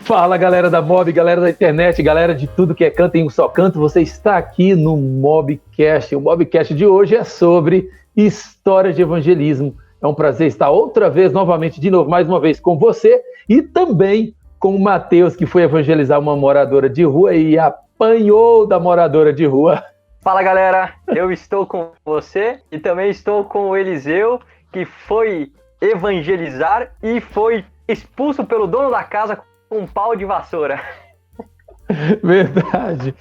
Fala, galera da Mob, galera da internet, galera de tudo que é canto em um só canto, você está aqui no Mobcast. O Mobcast de hoje é sobre histórias de evangelismo. É um prazer estar outra vez, novamente, de novo, mais uma vez com você e também com o Matheus, que foi evangelizar uma moradora de rua e apanhou da moradora de rua. Fala, galera, eu estou com você e também estou com o Eliseu, que foi evangelizar e foi expulso pelo dono da casa com um pau de vassoura. Verdade.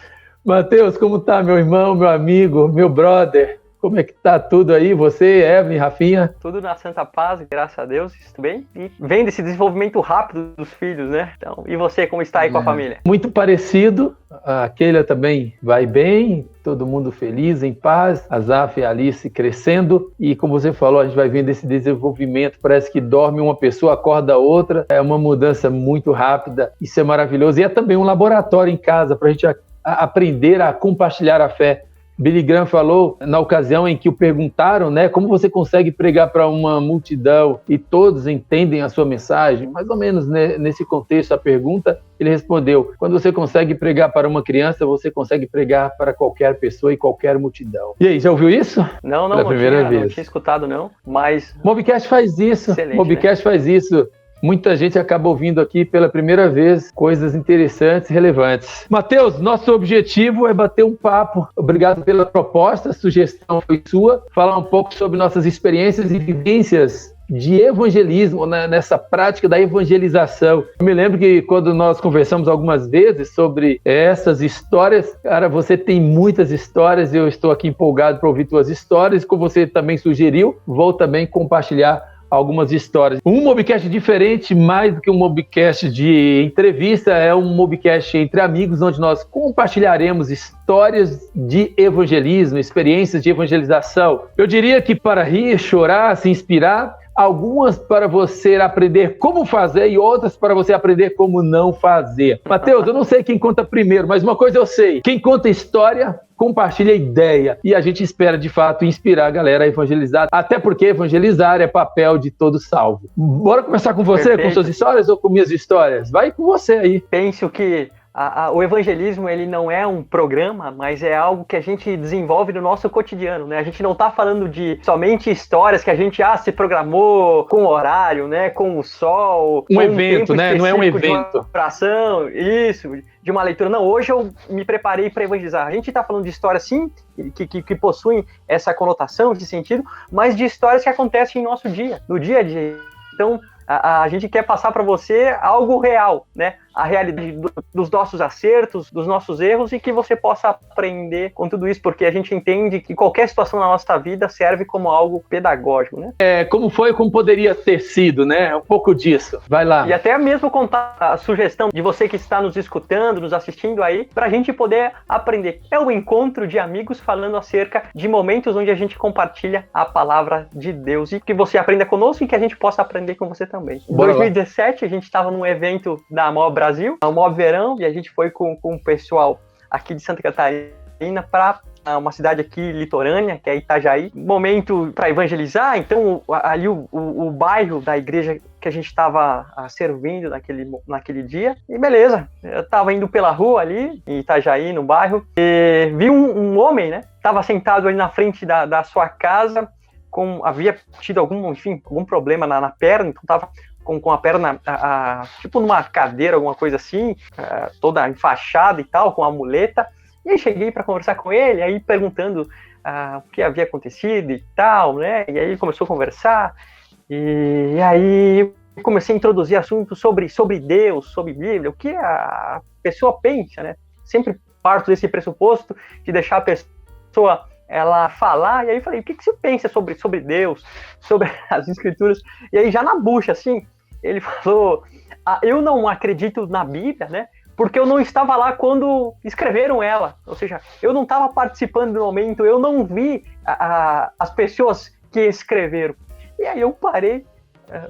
Matheus, como tá, meu irmão, meu amigo, meu brother? Como é que tá tudo aí? Você, Evelyn, Rafinha? Tudo na santa paz, graças a Deus, estou bem. E vem desse desenvolvimento rápido dos filhos, né? Então, e você, como está aí com a família? Muito parecido. A Keila também vai bem, todo mundo feliz, em paz. A Zaf e a Alice crescendo. E como você falou, a gente vai vendo esse desenvolvimento. Parece que dorme uma pessoa, acorda outra. É uma mudança muito rápida. Isso é maravilhoso. E é também um laboratório em casa para a gente aprender a compartilhar a fé. Billy Graham falou na ocasião em que o perguntaram, né, como você consegue pregar para uma multidão e todos entendem a sua mensagem, mais ou menos, né, nesse contexto a pergunta, ele respondeu, quando você consegue pregar para uma criança, você consegue pregar para qualquer pessoa e qualquer multidão. E aí, já ouviu isso? Não tinha escutado não, mas... Mobcast faz isso, excelente, Mobcast, né? Faz isso. Muita gente acaba ouvindo aqui pela primeira vez coisas interessantes e relevantes. Matheus, nosso objetivo é bater um papo. Obrigado pela proposta, a sugestão foi sua. Falar um pouco sobre nossas experiências e vivências de evangelismo, né, nessa prática da evangelização. Eu me lembro que quando nós conversamos algumas vezes sobre essas histórias, cara, você tem muitas histórias, eu estou aqui empolgado para ouvir suas histórias, como você também sugeriu, vou também compartilhar algumas histórias. Um Mobcast diferente, mais do que um Mobcast de entrevista, é um Mobcast entre amigos, onde nós compartilharemos histórias de evangelismo, experiências de evangelização. Eu diria que para rir, chorar, se inspirar, algumas para você aprender como fazer e outras para você aprender como não fazer. Matheus, eu não sei quem conta primeiro, mas uma coisa eu sei, quem conta história compartilha ideia e a gente espera de fato inspirar a galera a evangelizar, até porque evangelizar é papel de todo salvo. Bora começar com você, perfeito, com suas histórias ou com minhas histórias? Vai com você aí. Penso que o evangelismo ele não é um programa, mas é algo que a gente desenvolve no nosso cotidiano, né? A gente não está falando de somente histórias que a gente se programou com horário, né? Com o sol, um evento, né? Não é um evento. De uma oração, isso, de uma leitura. Não, hoje eu me preparei para evangelizar. A gente está falando de histórias, sim, que possuem essa conotação, esse sentido, mas de histórias que acontecem em nosso dia, no dia a dia. Então, a gente quer passar para você algo real, né? A realidade dos nossos acertos, dos nossos erros e que você possa aprender com tudo isso, porque a gente entende que qualquer situação na nossa vida serve como algo pedagógico, né? Como foi, como poderia ter sido, né? Um pouco disso. Vai lá. E até mesmo contar a sugestão de você que está nos escutando, nos assistindo aí, para a gente poder aprender. É um encontro de amigos falando acerca de momentos onde a gente compartilha a palavra de Deus e que você aprenda conosco e que a gente possa aprender com você também. Em 2017, a gente estava num evento da Mob Brasil, o Mob Verão, e a gente foi com o pessoal aqui de Santa Catarina para uma cidade aqui litorânea, que é Itajaí. Momento para evangelizar, então ali o bairro da igreja que a gente estava servindo naquele dia, e beleza, eu estava indo pela rua ali, em Itajaí, no bairro, e vi um homem, né, estava sentado ali na frente da sua casa, havia tido algum problema na perna, então estava com a perna, tipo numa cadeira, alguma coisa assim, toda enfaixada e tal, com a muleta. E aí cheguei para conversar com ele, aí perguntando o que havia acontecido e tal, né? E aí ele começou a conversar, e aí eu comecei a introduzir assuntos sobre Deus, sobre Bíblia, o que a pessoa pensa, né? Sempre parto desse pressuposto de deixar a pessoa ela falar, e aí eu falei, o que você pensa sobre Deus, sobre as escrituras? E aí já na bucha, assim, ele falou, eu não acredito na Bíblia, né, porque eu não estava lá quando escreveram ela, ou seja, eu não estava participando do momento, eu não vi as pessoas que escreveram. E aí eu parei,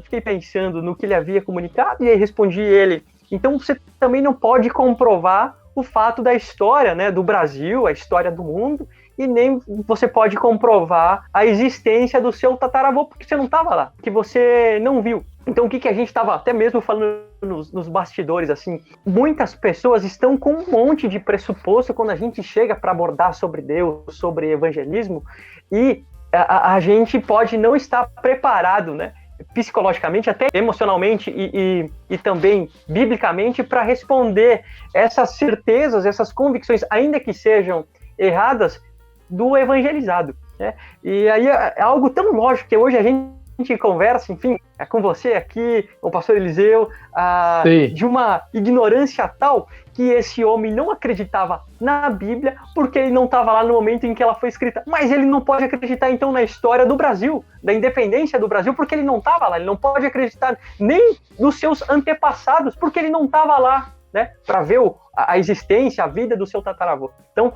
fiquei pensando no que ele havia comunicado, e aí respondi ele, então você também não pode comprovar o fato da história, né, do Brasil, a história do mundo, e nem você pode comprovar a existência do seu tataravô, porque você não estava lá, que você não viu. Então o que a gente estava até mesmo falando nos bastidores, assim, muitas pessoas estão com um monte de pressuposto quando a gente chega para abordar sobre Deus, sobre evangelismo, e a gente pode não estar preparado, né, psicologicamente, até emocionalmente e também biblicamente, para responder essas certezas, essas convicções, ainda que sejam erradas, do evangelizado, né? E aí é algo tão lógico que hoje a gente conversa, enfim, com você aqui, o pastor Eliseu, de uma ignorância tal que esse homem não acreditava na Bíblia porque ele não estava lá no momento em que ela foi escrita. Mas ele não pode acreditar, então, na história do Brasil, da independência do Brasil, porque ele não estava lá. Ele não pode acreditar nem nos seus antepassados, porque ele não estava lá, né, para ver a existência, a vida do seu tataravô. Então,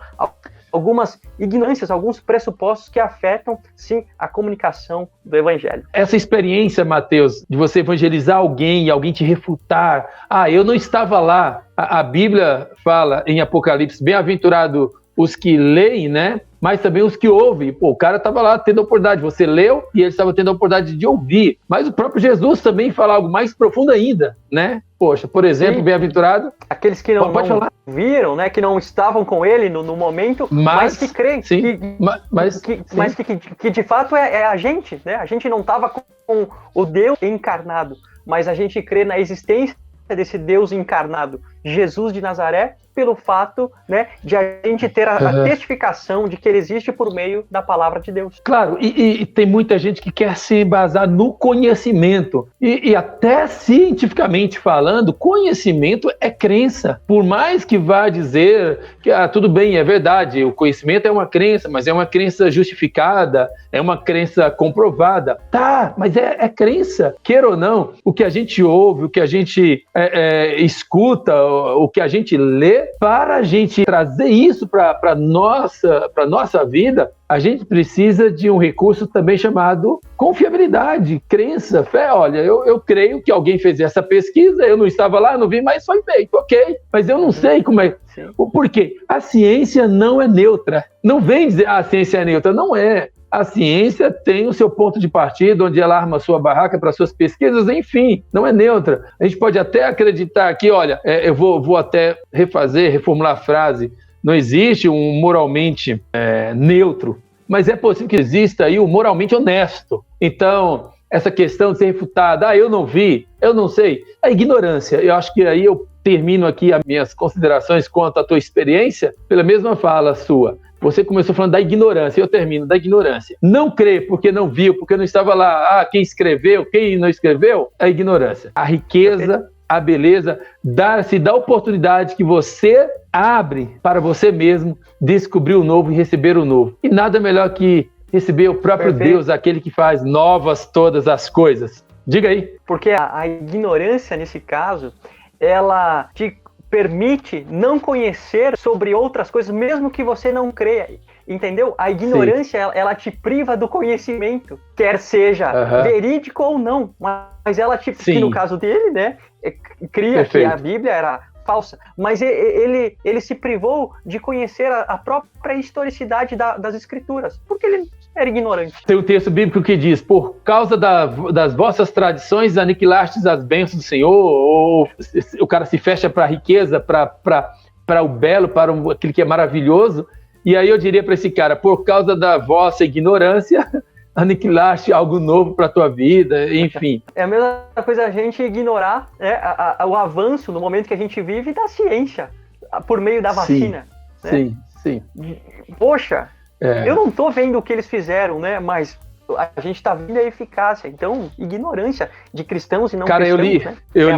algumas ignorâncias, alguns pressupostos que afetam, sim, a comunicação do evangelho. Essa experiência, Mateus, de você evangelizar alguém e alguém te refutar, eu não estava lá. A Bíblia fala em Apocalipse, bem-aventurado os que leem, né? Mas também os que ouvem. Pô, o cara estava lá tendo a oportunidade, você leu e ele estava tendo a oportunidade de ouvir. Mas o próprio Jesus também fala algo mais profundo ainda, né? Poxa, por exemplo, bem-aventurado... Aqueles que não viram, né? Que não estavam com ele no momento, mas que creem. Sim, mas que de fato é a gente, né? A gente não estava com o Deus encarnado, mas a gente crê na existência desse Deus encarnado, Jesus de Nazaré, pelo fato, né, de a gente ter a testificação de que ele existe por meio da palavra de Deus. Claro, e tem muita gente que quer se embasar no conhecimento. E até cientificamente falando, conhecimento é crença. Por mais que vá dizer que tudo bem, é verdade, o conhecimento é uma crença, mas é uma crença justificada, é uma crença comprovada. Tá, mas é crença. Queira ou não, o que a gente ouve, o que a gente escuta, o que a gente lê, para a gente trazer isso para a nossa vida, a gente precisa de um recurso também chamado confiabilidade, crença, fé. Olha, eu creio que alguém fez essa pesquisa, eu não estava lá, não vi, mas foi feito, ok. Mas eu não sei como é. Por quê? A ciência não é neutra. Não vem dizer a ciência é neutra, não é. A ciência tem o seu ponto de partida, onde ela arma a sua barraca para suas pesquisas, enfim, não é neutra. A gente pode até acreditar que, olha, eu vou até reformular a frase, não existe um moralmente neutro, mas é possível que exista aí um moralmente honesto. Então, essa questão de ser refutada, eu não vi, eu não sei, é ignorância. Eu acho que aí eu termino aqui as minhas considerações quanto à tua experiência pela mesma fala sua. Você começou falando da ignorância, eu termino da ignorância. Não crer porque não viu, porque não estava lá, quem escreveu, quem não escreveu, é a ignorância. A riqueza, a beleza, se dá a oportunidade que você abre para você mesmo descobrir o novo e receber o novo. E nada melhor que receber o próprio Deus, aquele que faz novas todas as coisas. Diga aí. Porque a ignorância, nesse caso, ela te permite não conhecer sobre outras coisas, mesmo que você não creia, entendeu? A ignorância, ela te priva do conhecimento, quer seja verídico ou não, mas ela te, que no caso dele, né, cria que a Bíblia era falsa, mas ele se privou de conhecer a própria historicidade das Escrituras, porque ele era ignorante. Tem um texto bíblico que diz, por causa das vossas tradições aniquilastes as bênçãos do Senhor, ou o cara se fecha para a riqueza, para o belo, para aquilo que é maravilhoso, e aí eu diria para esse cara, por causa da vossa ignorância, aniquilaste algo novo para a tua vida, enfim. É a mesma coisa a gente ignorar o avanço no momento que a gente vive da ciência, por meio da vacina. Né? Sim. Poxa, eu não estou vendo o que eles fizeram, né? Mas a gente está vendo a eficácia. Então, ignorância de cristãos e não cristãos. Cara, eu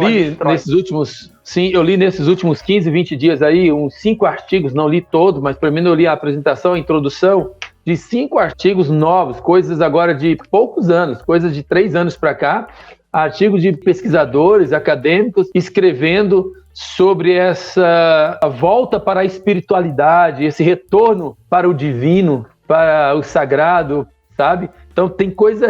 li nesses últimos 15, 20 dias aí, uns 5 artigos, não li todo, mas pelo menos eu li a apresentação, a introdução, de 5 artigos novos, coisas agora de poucos anos, coisas de 3 anos para cá, artigos de pesquisadores, acadêmicos, escrevendo sobre essa volta para a espiritualidade, esse retorno para o divino, para o sagrado, sabe? Então tem coisa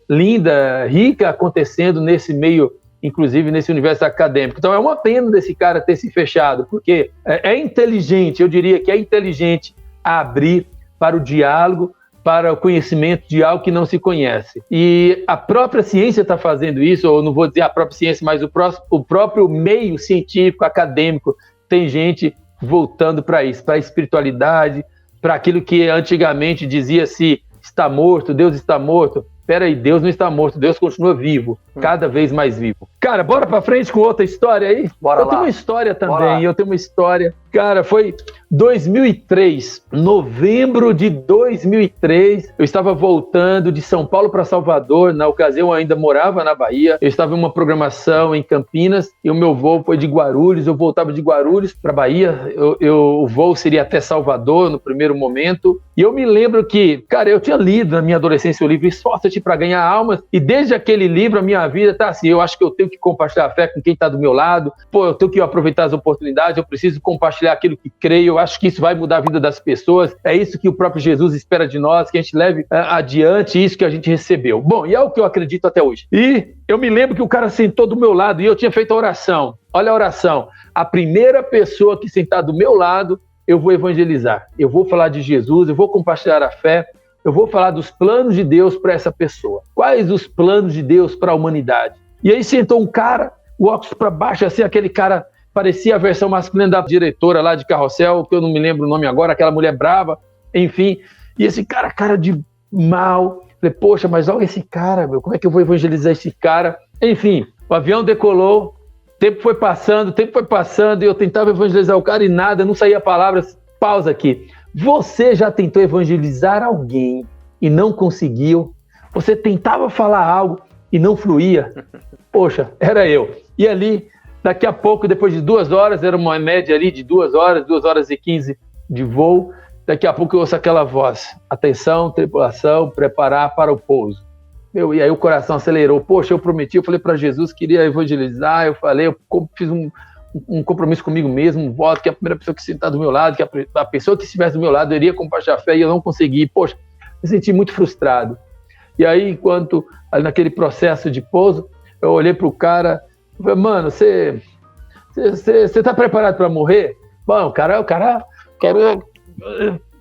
linda, rica acontecendo nesse meio, inclusive nesse universo acadêmico. Então é uma pena desse cara ter se fechado, porque é inteligente, eu diria que é inteligente abrir para o diálogo, para o conhecimento de algo que não se conhece. E a própria ciência está fazendo isso, ou não vou dizer a própria ciência, mas o próprio meio científico, acadêmico, tem gente voltando para isso, para a espiritualidade, para aquilo que antigamente dizia-se está morto, Deus está morto. Peraí, Deus não está morto, Deus continua vivo, cada vez mais vivo. Cara, bora pra frente com outra história aí? Bora lá. Tenho uma história também, eu tenho uma história. Cara, foi 2003, novembro de 2003, eu estava voltando de São Paulo para Salvador, na ocasião eu ainda morava na Bahia, eu estava em uma programação em Campinas, e o meu voo foi de Guarulhos, eu voltava de Guarulhos para Bahia, o voo seria até Salvador no primeiro momento, e eu me lembro que, cara, eu tinha lido na minha adolescência o livro Esforça-te para Ganhar Almas, e desde aquele livro a minha vida tá assim, eu acho que eu tenho que compartilhar a fé com quem está do meu lado, eu tenho que aproveitar as oportunidades, eu preciso compartilhar aquilo que creio, eu acho que isso vai mudar a vida das pessoas, é isso que o próprio Jesus espera de nós, que a gente leve adiante isso que a gente recebeu. Bom, e é o que eu acredito até hoje. E eu me lembro que o cara sentou do meu lado e eu tinha feito a oração. Olha a oração. A primeira pessoa que sentar do meu lado, eu vou evangelizar. Eu vou falar de Jesus, eu vou compartilhar a fé, eu vou falar dos planos de Deus para essa pessoa. Quais os planos de Deus para a humanidade? E aí sentou um cara, o óculos para baixo, assim, aquele cara parecia a versão masculina da diretora lá de Carrossel, que eu não me lembro o nome agora, aquela mulher brava, enfim. E esse cara de mal. Falei, poxa, mas olha esse cara, meu, como é que eu vou evangelizar esse cara? Enfim, o avião decolou, o tempo foi passando, e eu tentava evangelizar o cara e nada, não saía palavras. Pausa aqui. Você já tentou evangelizar alguém e não conseguiu? Você tentava falar algo e não fluía? Poxa, era eu. E ali, daqui a pouco, depois de 2 horas, era uma média ali de 2 horas e 15 de voo, daqui a pouco eu ouço aquela voz, atenção, tripulação, preparar para o pouso. E aí o coração acelerou, poxa, eu prometi, eu falei para Jesus, queria evangelizar, eu fiz um compromisso comigo mesmo, um voto, que a primeira pessoa que sentar do meu lado, que a pessoa que estivesse do meu lado iria compartilhar a fé, e eu não consegui, poxa, me senti muito frustrado. E aí, enquanto, naquele processo de pouso, eu olhei para o cara, falei, mano, você tá preparado para morrer? Bom, o cara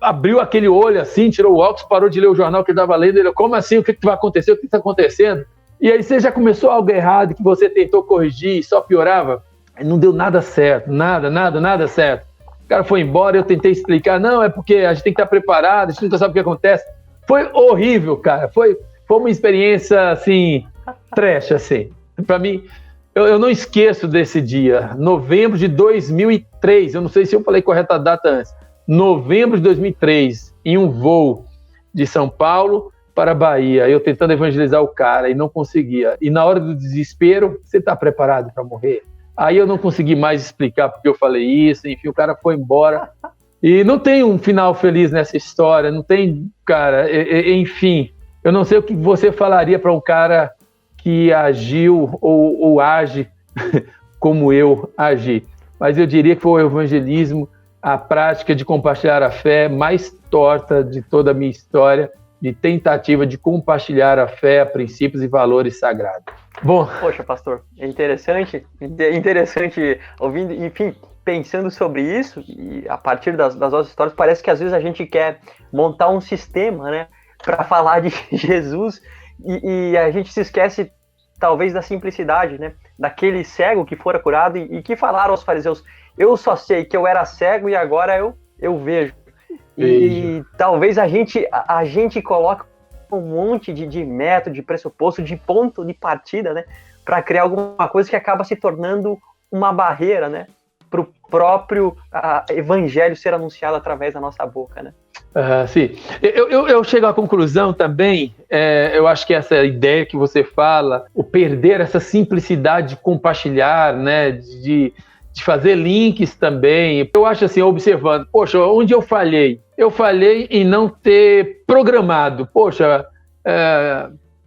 abriu aquele olho assim, tirou o óculos, parou de ler o jornal que ele estava lendo, ele, como assim, o que vai acontecer, o que está acontecendo? E aí você já começou algo errado que você tentou corrigir e só piorava? Não deu nada certo, nada certo. O cara foi embora, eu tentei explicar, não, é porque a gente tem que estar preparado, a gente nunca sabe o que acontece. Foi horrível, cara, foi uma experiência, assim, trash, assim. Para mim, eu não esqueço desse dia, novembro de 2003, eu não sei se eu falei correta a data antes, novembro de 2003, em um voo de São Paulo para a Bahia, eu tentando evangelizar o cara e não conseguia. E na hora do desespero, você está preparado para morrer? Aí eu não consegui mais explicar porque eu falei isso, enfim, o cara foi embora. E não tem um final feliz nessa história, não tem, cara, enfim. Eu não sei o que você falaria para um cara que agiu ou age como eu agi, mas eu diria que foi o evangelismo, a prática de compartilhar a fé mais torta de toda a minha história, de tentativa de compartilhar a fé, princípios e valores sagrados. Bom, poxa, pastor, é interessante ouvindo, enfim, pensando sobre isso, e a partir das nossas histórias, parece que às vezes a gente quer montar um sistema, né, para falar de Jesus, e a gente se esquece, talvez, da simplicidade, né, daquele cego que fora curado e que falaram aos fariseus, eu só sei que eu era cego e agora eu vejo. E talvez a gente coloque um monte de método, de pressuposto, de ponto de partida, né, para criar alguma coisa que acaba se tornando uma barreira, né, para o próprio evangelho ser anunciado através da nossa boca, né? Sim. Eu chego à conclusão também, eu acho que essa ideia que você fala, o perder essa simplicidade de compartilhar, né, de fazer links também. Eu acho assim, observando, poxa, onde eu falhei? Eu falhei em não ter programado. Poxa,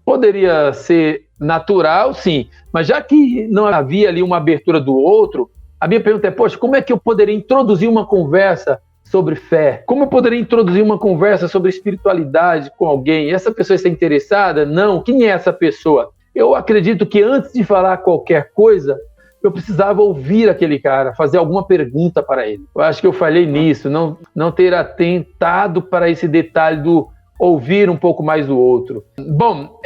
poderia ser natural, sim, mas já que não havia ali uma abertura do outro, a minha pergunta é, poxa, como é que eu poderia introduzir uma conversa sobre fé? Como eu poderia introduzir uma conversa sobre espiritualidade com alguém? Essa pessoa está interessada? Não. Quem é essa pessoa? Eu acredito que antes de falar qualquer coisa, eu precisava ouvir aquele cara, fazer alguma pergunta para ele. Eu acho que eu falhei nisso, não ter atentado para esse detalhe do ouvir um pouco mais o outro. Bom,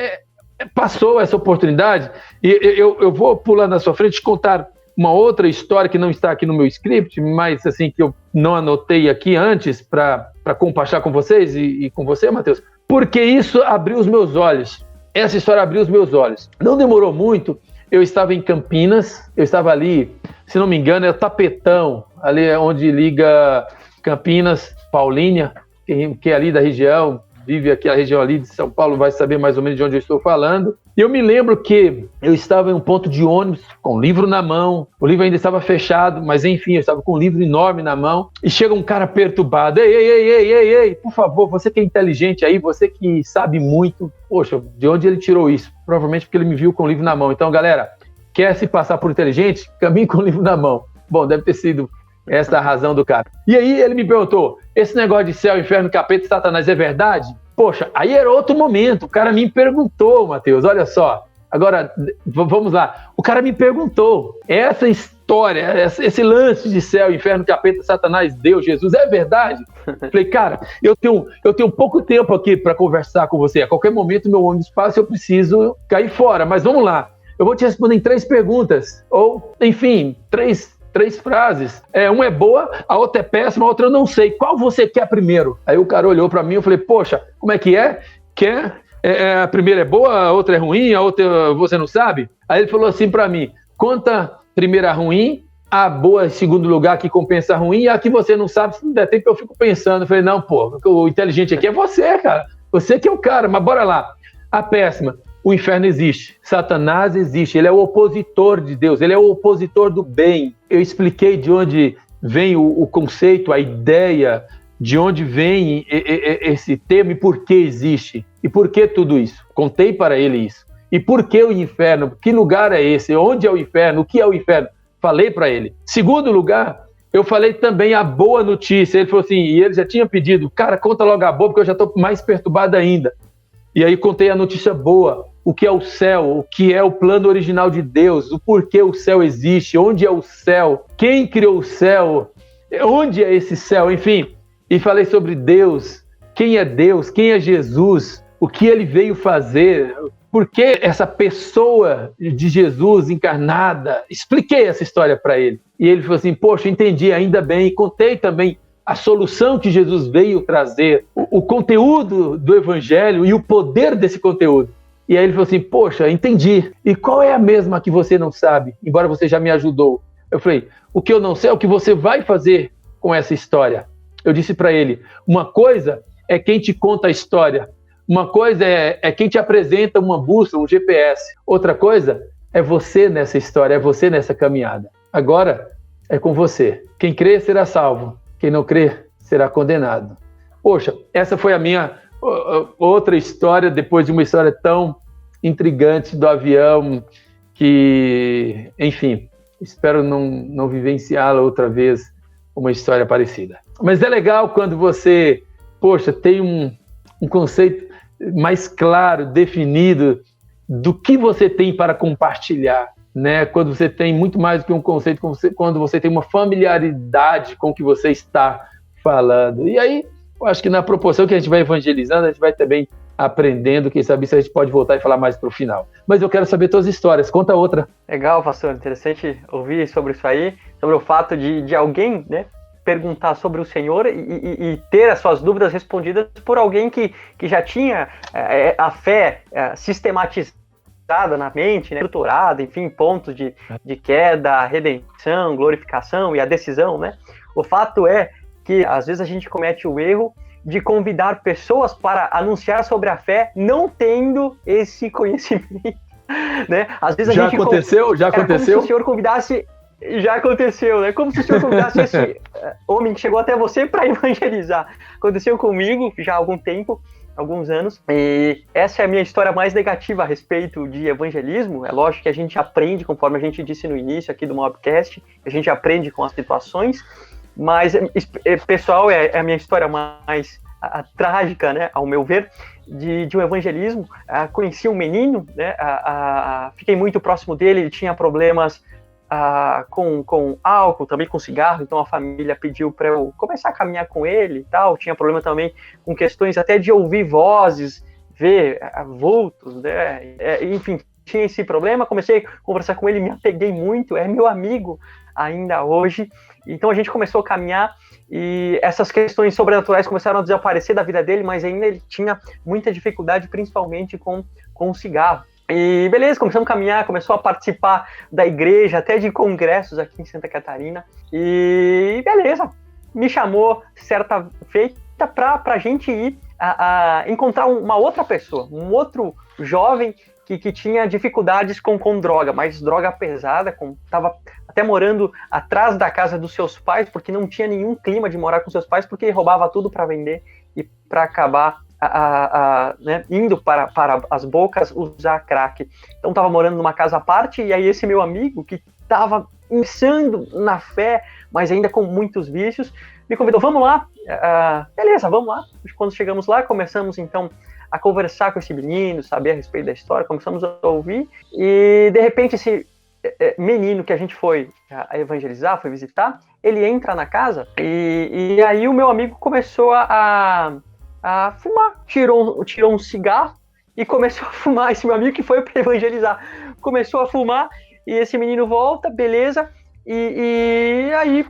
passou essa oportunidade, e eu vou pular na sua frente e contar uma outra história que não está aqui no meu script, mas assim, que eu não anotei aqui antes para compartilhar com vocês e com você, Matheus, porque isso abriu os meus olhos. Essa história abriu os meus olhos. Não demorou muito, eu estava em Campinas, eu estava ali, se não me engano, é o Tapetão, ali onde liga Campinas, Paulínia, que é ali da região, vive aqui a região ali de São Paulo, vai saber mais ou menos de onde eu estou falando. E eu me lembro que eu estava em um ponto de ônibus, com um livro na mão, o livro ainda estava fechado, mas enfim, eu estava com um livro enorme na mão, e chega um cara perturbado, ei, por favor, você que é inteligente aí, você que sabe muito, poxa, de onde ele tirou isso? Provavelmente porque ele me viu com o livro na mão. Então, galera, quer se passar por inteligente? Caminhe com o livro na mão. Bom, deve ter sido essa a razão do cara. E aí ele me perguntou, esse negócio de céu, inferno, capeta e Satanás é verdade? Poxa, aí era outro momento, o cara me perguntou, Matheus, olha só, agora, vamos lá, o cara me perguntou, essa história, esse lance de céu, inferno, capeta, Satanás, Deus, Jesus, é verdade? Falei, cara, eu tenho pouco tempo aqui para conversar com você, a qualquer momento meu ônibus passa, eu preciso cair fora, mas vamos lá, eu vou te responder em 3 perguntas, ou, enfim, três frases. Uma é boa, a outra é péssima, a outra eu não sei. Qual você quer primeiro? Aí o cara olhou para mim e eu falei, poxa, como é que é? A primeira é boa, a outra é ruim, a outra você não sabe? Aí ele falou assim para mim, conta a primeira ruim, a boa em segundo lugar que compensa a ruim, e a que você não sabe, se não der tempo eu fico pensando. Eu falei, não, pô, o inteligente aqui é você, cara. Você que é o cara, mas bora lá. A péssima. O inferno existe, Satanás existe, ele é o opositor de Deus, ele é o opositor do bem. Eu expliquei de onde vem o conceito, a ideia, de onde vem esse termo e por que existe. E por que tudo isso? Contei para ele isso. E por que o inferno? Que lugar é esse? Onde é o inferno? O que é o inferno? Falei para ele. Segundo lugar, eu falei também a boa notícia. Ele falou assim, e ele já tinha pedido, cara, conta logo a boa, porque eu já estou mais perturbado ainda. E aí contei a notícia boa. O que é o céu, o que é o plano original de Deus, o porquê o céu existe, onde é o céu, quem criou o céu, onde é esse céu, enfim. E falei sobre Deus, quem é Jesus, o que ele veio fazer, por que essa pessoa de Jesus encarnada. Expliquei essa história para ele. E ele falou assim, poxa, entendi, ainda bem. E contei também a solução que Jesus veio trazer, o conteúdo do evangelho e o poder desse conteúdo. E aí ele falou assim, poxa, entendi. E qual é a mesma que você não sabe? Embora você já me ajudou. Eu falei, o que eu não sei é o que você vai fazer com essa história. Eu disse para ele, uma coisa é quem te conta a história. Uma coisa é quem te apresenta uma bússola, um GPS. Outra coisa é você nessa história, é você nessa caminhada. Agora é com você. Quem crê será salvo. Quem não crê será condenado. Poxa, essa foi a minha outra história, depois de uma história tão intrigante do avião, que, enfim, espero não vivenciá-la outra vez, uma história parecida. Mas é legal quando você, poxa, tem um conceito mais claro, definido, do que você tem para compartilhar, né? Quando você tem muito mais do que um conceito, quando você tem uma familiaridade com o que você está falando. E aí, eu acho que na proporção que a gente vai evangelizando, a gente vai também aprendendo, quem sabe se a gente pode voltar e falar mais para o final. Mas eu quero saber todas as histórias, conta outra. Legal, pastor, interessante ouvir sobre isso aí, sobre o fato de alguém, né, perguntar sobre o Senhor e ter as suas dúvidas respondidas por alguém que já tinha a fé sistematizada na mente, né, estruturada, enfim, pontos de queda, redenção, glorificação e a decisão, né? O fato é que às vezes a gente comete o erro de convidar pessoas para anunciar sobre a fé, não tendo esse conhecimento, né? Às vezes Já aconteceu? Como se o Senhor convidasse... Já aconteceu, né? Como se o Senhor convidasse esse homem que chegou até você para evangelizar. Aconteceu comigo já há algum tempo, alguns anos, e essa é a minha história mais negativa a respeito de evangelismo. É lógico que a gente aprende, conforme a gente disse no início aqui do Mobcast, a gente aprende com as situações, mas, pessoal, é a minha história mais trágica, né, ao meu ver, de um evangelismo. Conheci um menino, né, fiquei muito próximo dele, ele tinha problemas com álcool, também com cigarro, então a família pediu para eu começar a caminhar com ele e tal. Tinha problema também com questões até de ouvir vozes, ver vultos, né? Enfim, tinha esse problema. Comecei a conversar com ele, me apeguei muito, é meu amigo ainda hoje. Então a gente começou a caminhar e essas questões sobrenaturais começaram a desaparecer da vida dele, mas ainda ele tinha muita dificuldade, principalmente com o cigarro. E beleza, começamos a caminhar, começou a participar da igreja, até de congressos aqui em Santa Catarina. E beleza, me chamou certa feita pra gente ir a encontrar uma outra pessoa, um outro jovem que tinha dificuldades com droga, mas droga pesada, estava até morando atrás da casa dos seus pais, porque não tinha nenhum clima de morar com seus pais, porque ele roubava tudo para vender e para acabar né, indo para as bocas usar crack. Então estava morando numa casa à parte, e aí esse meu amigo, que estava iniciando na fé, mas ainda com muitos vícios, me convidou, vamos lá, beleza, vamos lá. Quando chegamos lá, começamos então a conversar com esse menino, saber a respeito da história, começamos a ouvir, e de repente esse menino que a gente foi a evangelizar, foi visitar, ele entra na casa, e aí o meu amigo começou a fumar, tirou um cigarro e começou a fumar. Esse meu amigo que foi para evangelizar começou a fumar, e esse menino volta, beleza, e aí,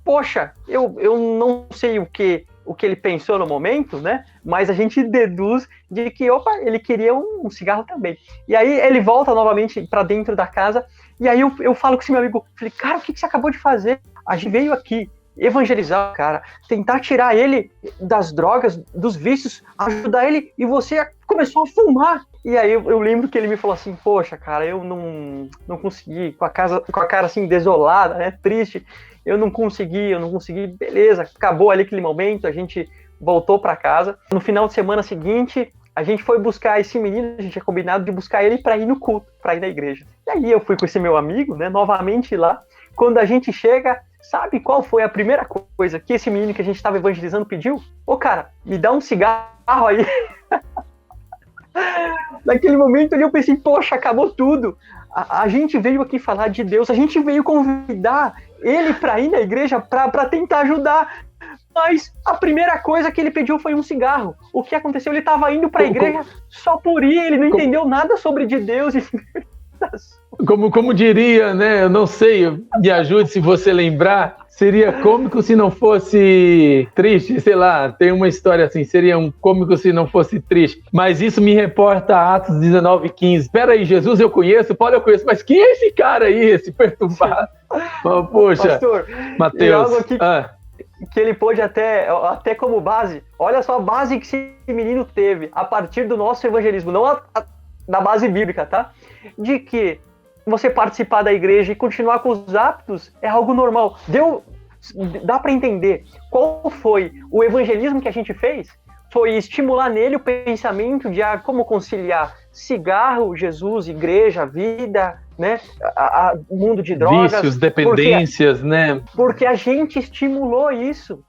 poxa, eu não sei o que ele pensou no momento, né? Mas a gente deduz de que, ele queria um cigarro também. E aí ele volta novamente para dentro da casa, e aí eu falo com esse meu amigo, falei, cara, o que você acabou de fazer? A gente veio aqui evangelizar o cara, tentar tirar ele das drogas, dos vícios, ajudar ele, e você começou a fumar. E aí eu lembro que ele me falou assim, poxa, cara, eu não consegui, com a cara assim desolada, né, triste, eu não consegui, beleza, acabou ali aquele momento, a gente voltou para casa. No final de semana seguinte, a gente foi buscar esse menino, a gente tinha combinado de buscar ele para ir no culto, para ir na igreja. E aí eu fui com esse meu amigo, né, novamente lá. Quando a gente chega, sabe qual foi a primeira coisa que esse menino que a gente estava evangelizando pediu? Cara, me dá um cigarro aí. Naquele momento ali eu pensei, poxa, acabou tudo. A gente veio aqui falar de Deus, a gente veio convidar ele para ir na igreja para tentar ajudar. Mas a primeira coisa que ele pediu foi um cigarro. O que aconteceu? Ele estava indo para a igreja só por ir, ele não entendeu nada sobre de Deus. Como diria, né? Eu não sei, me ajude se você lembrar. Seria cômico se não fosse triste, sei lá, tem uma história assim, seria um cômico se não fosse triste. Mas isso me reporta a Atos 19:15. Espera aí, Jesus eu conheço, Paulo eu conheço, mas quem é esse cara aí, esse perturbado? Oh, poxa, Pastor, Mateus. Algo aqui que ele pôde até como base, olha só a base que esse menino teve a partir do nosso evangelismo, não da base bíblica, tá? De que você participar da igreja e continuar com os hábitos é algo normal. Dá para entender qual foi o evangelismo que a gente fez? Foi estimular nele o pensamento de como conciliar cigarro, Jesus, igreja, vida, né? Mundo de drogas. Vícios, dependências, né? Porque a gente estimulou isso.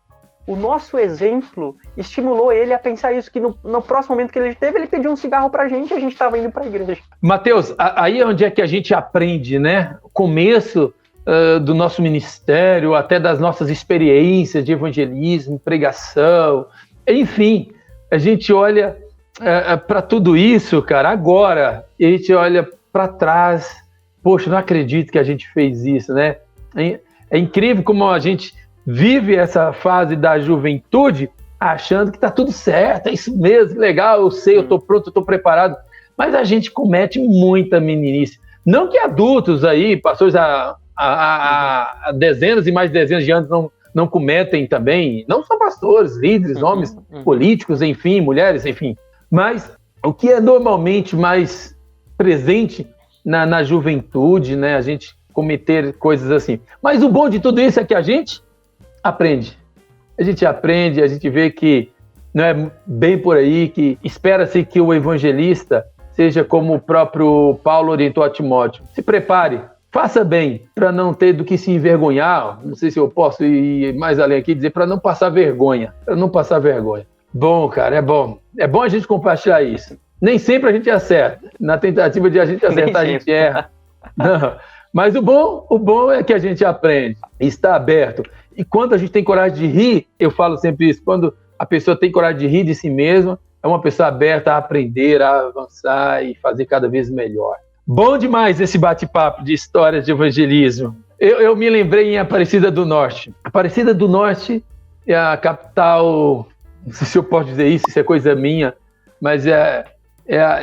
O nosso exemplo estimulou ele a pensar isso, que no próximo momento que ele teve, ele pediu um cigarro pra gente e a gente estava indo pra igreja. Mateus, aí é onde é que a gente aprende, né? O começo do nosso ministério, até das nossas experiências de evangelismo, pregação, enfim, a gente olha para tudo isso, cara, agora, e a gente olha para trás, poxa, não acredito que a gente fez isso, né? É incrível como a gente vive essa fase da juventude achando que está tudo certo, é isso mesmo, legal, eu sei, eu estou pronto, eu estou preparado, mas a gente comete muita meninice. Não que adultos aí, pastores há dezenas e mais dezenas de anos não cometem também, não só pastores, líderes, homens políticos, enfim, mulheres, enfim, mas o que é normalmente mais presente na juventude, né, a gente cometer coisas assim. Mas o bom de tudo isso é que a gente aprende. A gente aprende, a gente vê que não é bem por aí, que espera-se que o evangelista seja como o próprio Paulo orientou a Timóteo. Se prepare, faça bem, para não ter do que se envergonhar. Não sei se eu posso ir mais além aqui, dizer para não passar vergonha. Para não passar vergonha. Bom, cara, é bom. É bom a gente compartilhar isso. Nem sempre a gente acerta. Na tentativa de a gente acertar, a gente erra. Não. Mas o bom é que a gente aprende, está aberto. E quando a gente tem coragem de rir, eu falo sempre isso, quando a pessoa tem coragem de rir de si mesma, é uma pessoa aberta a aprender, a avançar e fazer cada vez melhor. Bom demais esse bate-papo de histórias de evangelismo. Eu me lembrei em Aparecida do Norte. Aparecida do Norte é a capital, não sei se eu posso dizer isso é coisa minha, mas é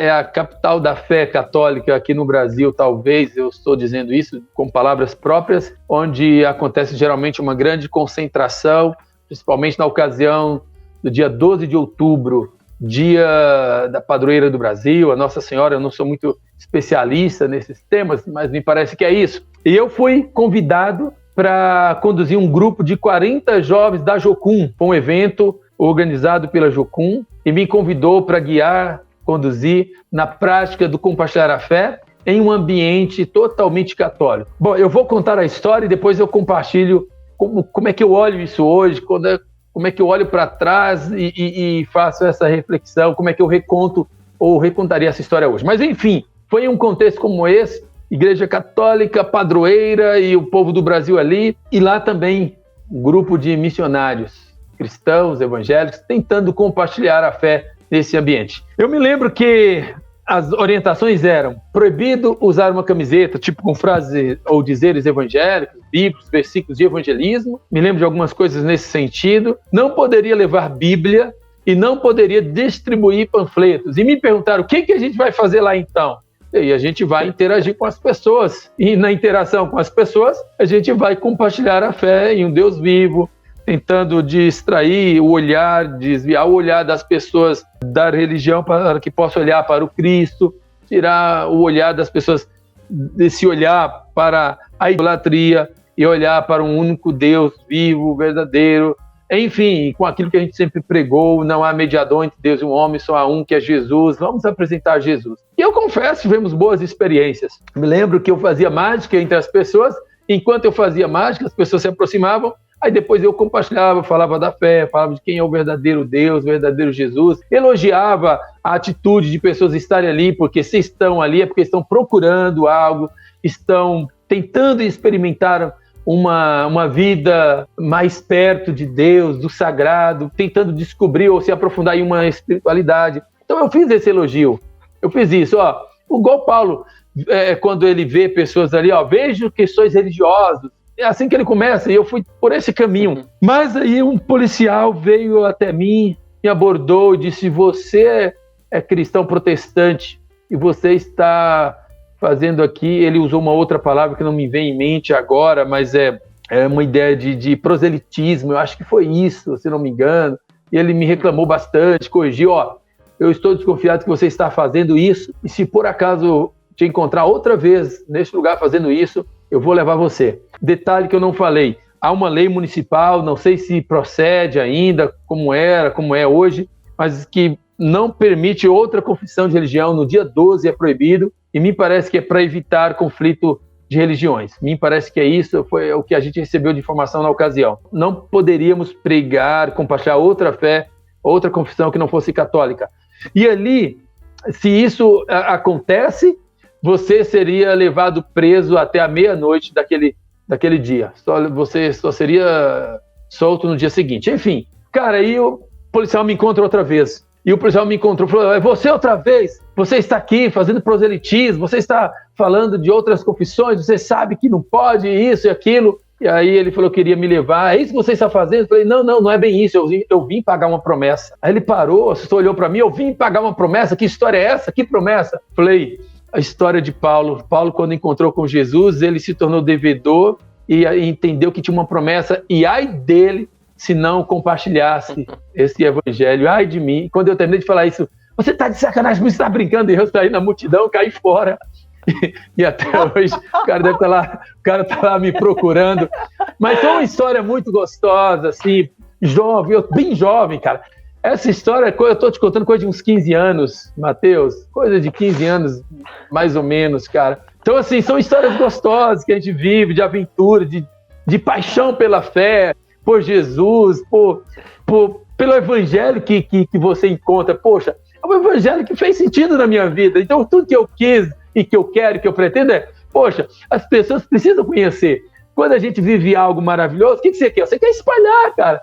a capital da fé católica aqui no Brasil, talvez, eu estou dizendo isso com palavras próprias, onde acontece geralmente uma grande concentração, principalmente na ocasião do dia 12 de outubro, dia da padroeira do Brasil, a Nossa Senhora. Eu não sou muito especialista nesses temas, mas me parece que é isso. E eu fui convidado para conduzir um grupo de 40 jovens da Jocum, um evento organizado pela Jocum, e me convidou para conduzir na prática do compartilhar a fé em um ambiente totalmente católico. Bom, eu vou contar a história e depois eu compartilho como é que eu olho isso hoje, como é que eu olho para trás e faço essa reflexão, como é que eu reconto ou recontaria essa história hoje. Mas, enfim, foi em um contexto como esse, Igreja Católica, padroeira e o povo do Brasil ali, e lá também um grupo de missionários cristãos, evangélicos, tentando compartilhar a fé nesse ambiente. Eu me lembro que as orientações eram: proibido usar uma camiseta, tipo com frases ou dizeres evangélicos, bíblicos, versículos de evangelismo. Me lembro de algumas coisas nesse sentido. Não poderia levar Bíblia e não poderia distribuir panfletos. E me perguntaram: o que a gente vai fazer lá então? E a gente vai interagir com as pessoas. E na interação com as pessoas, a gente vai compartilhar a fé em um Deus vivo, tentando distrair o olhar, desviar o olhar das pessoas da religião para que possa olhar para o Cristo, tirar o olhar das pessoas desse olhar para a idolatria e olhar para um único Deus vivo, verdadeiro. Enfim, com aquilo que a gente sempre pregou: não há mediador entre Deus e um homem, só há um, que é Jesus. Vamos apresentar Jesus. E eu confesso, tivemos boas experiências. Me lembro que eu fazia mágica entre as pessoas. Enquanto eu fazia mágica, as pessoas se aproximavam. Aí depois eu compartilhava, falava da fé, falava de quem é o verdadeiro Deus, o verdadeiro Jesus. Elogiava a atitude de pessoas estarem ali, porque se estão ali é porque estão procurando algo, estão tentando experimentar uma vida mais perto de Deus, do sagrado, tentando descobrir ou se aprofundar em uma espiritualidade. Então eu fiz esse elogio, eu fiz isso, igual Paulo, quando ele vê pessoas ali, vejo que sois religiosos. É assim que ele começa, e eu fui por esse caminho. Mas aí um policial veio até mim, me abordou e disse: você é cristão protestante e você está fazendo aqui, ele usou uma outra palavra que não me vem em mente agora, mas é uma ideia de proselitismo, eu acho que foi isso, se não me engano, e ele me reclamou bastante, corrigiu: eu estou desconfiado que você está fazendo isso, e se por acaso te encontrar outra vez nesse lugar fazendo isso, eu vou levar você. Detalhe que eu não falei: há uma lei municipal, não sei se procede ainda, como é hoje, mas que não permite outra confissão de religião. No dia 12 é proibido, e me parece que é para evitar conflito de religiões. Me parece que é isso, foi o que a gente recebeu de informação na ocasião. Não poderíamos pregar, compartilhar outra fé, outra confissão que não fosse católica. E ali, se isso acontece, você seria levado preso até a meia-noite daquele dia. Você só seria solto no dia seguinte. Enfim, cara, aí o policial me encontra outra vez. E o policial me encontrou e falou: é você outra vez? Você está aqui fazendo proselitismo, você está falando de outras confissões, você sabe que não pode isso e aquilo. E aí ele falou que queria me levar. É isso que você está fazendo? Eu falei: não é bem isso, eu vim pagar uma promessa. Aí ele parou, olhou para mim: eu vim pagar uma promessa? Que história é essa? Que promessa? Falei: a história de Paulo. Paulo, quando encontrou com Jesus, ele se tornou devedor e entendeu que tinha uma promessa, e ai dele se não compartilhasse esse evangelho, ai de mim. Quando eu terminei de falar isso: você está de sacanagem, você está brincando? E eu saí na multidão, caí fora. E até hoje o cara deve estar lá, tá lá me procurando. Mas foi uma história muito gostosa, assim, jovem, bem jovem, cara. Essa história, eu estou te contando coisa de uns 15 anos, Matheus, coisa de 15 anos, mais ou menos, cara. Então, assim, são histórias gostosas que a gente vive, de aventura, de paixão pela fé, por Jesus, pelo evangelho que você encontra. Poxa, é um evangelho que fez sentido na minha vida. Então, tudo que eu quis e que eu quero, que eu pretendo, é Poxa, as pessoas precisam conhecer. Quando a gente vive algo maravilhoso, o que você quer? Você quer espalhar, cara.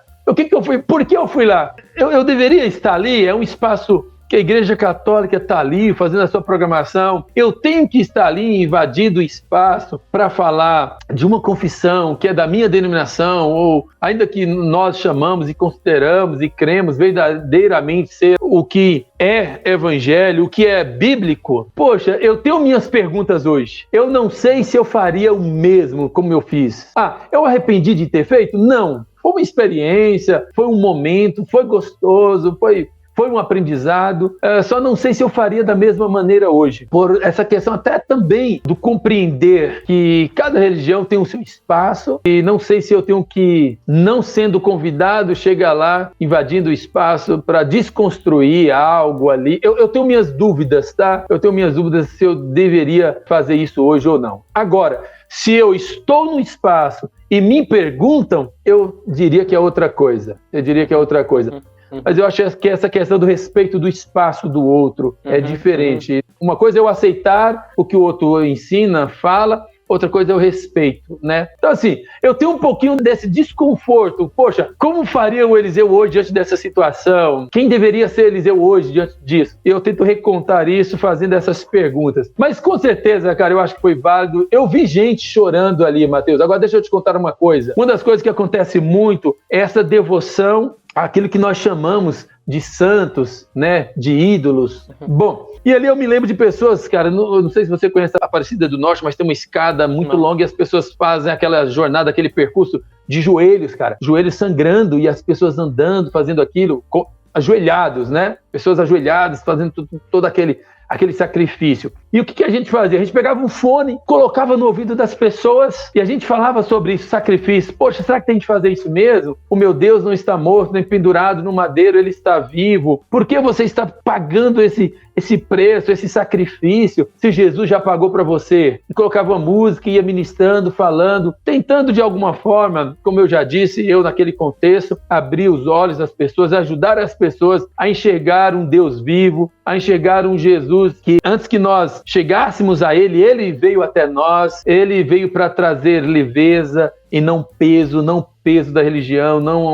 Por que eu fui lá? Eu deveria estar ali, é um espaço que a Igreja Católica está ali fazendo a sua programação. Eu tenho que estar ali invadindo o espaço para falar de uma confissão que é da minha denominação, ou ainda que nós chamamos e consideramos e cremos verdadeiramente ser o que é evangelho, o que é bíblico. Poxa, eu tenho minhas perguntas hoje. Eu não sei se eu faria o mesmo como eu fiz. Eu arrependi de ter feito? Não. Foi uma experiência, foi um momento, foi gostoso, foi um aprendizado, só não sei se eu faria da mesma maneira hoje, por essa questão até também do compreender que cada religião tem o seu espaço, e não sei se eu tenho que, não sendo convidado, chegar lá invadindo o espaço para desconstruir algo ali. Eu tenho minhas dúvidas, tá? Eu tenho minhas dúvidas se eu deveria fazer isso hoje ou não. Agora, se eu estou no espaço e me perguntam, eu diria que é outra coisa. Mas eu acho que essa questão do respeito do espaço do outro é diferente. Uma coisa é eu aceitar o que o outro ensina, fala, outra coisa é o respeito, né? Então, assim, eu tenho um pouquinho desse desconforto. Poxa, como faria o Eliseu hoje diante dessa situação? Quem deveria ser Eliseu hoje diante disso? Eu tento recontar isso fazendo essas perguntas. Mas, com certeza, cara, eu acho que foi válido. Eu vi gente chorando ali, Matheus. Agora, deixa eu te contar uma coisa. Uma das coisas que acontece muito é essa devoção àquilo que nós chamamos de santos, né, de ídolos. Bom, e ali eu me lembro de pessoas, cara, não sei se você conhece a Aparecida do Norte, mas tem uma escada muito longa e as pessoas fazem aquela jornada, aquele percurso de joelhos, cara, joelhos sangrando e as pessoas andando, fazendo aquilo, ajoelhados, né, pessoas ajoelhadas, fazendo todo aquele sacrifício. E o que a gente fazia? A gente pegava um fone, colocava no ouvido das pessoas e a gente falava sobre isso, sacrifício. Poxa, será que tem que fazer isso mesmo? O meu Deus não está morto, nem pendurado no madeiro, ele está vivo. Por que você está pagando esse preço, esse sacrifício, se Jesus já pagou para você? E colocava uma música, ia ministrando, falando, tentando de alguma forma, como eu já disse, eu naquele contexto, abrir os olhos das pessoas, ajudar as pessoas a enxergar um Deus vivo, a enxergar um Jesus que antes que nós chegássemos a ele veio até nós, ele veio para trazer leveza e não peso da religião, não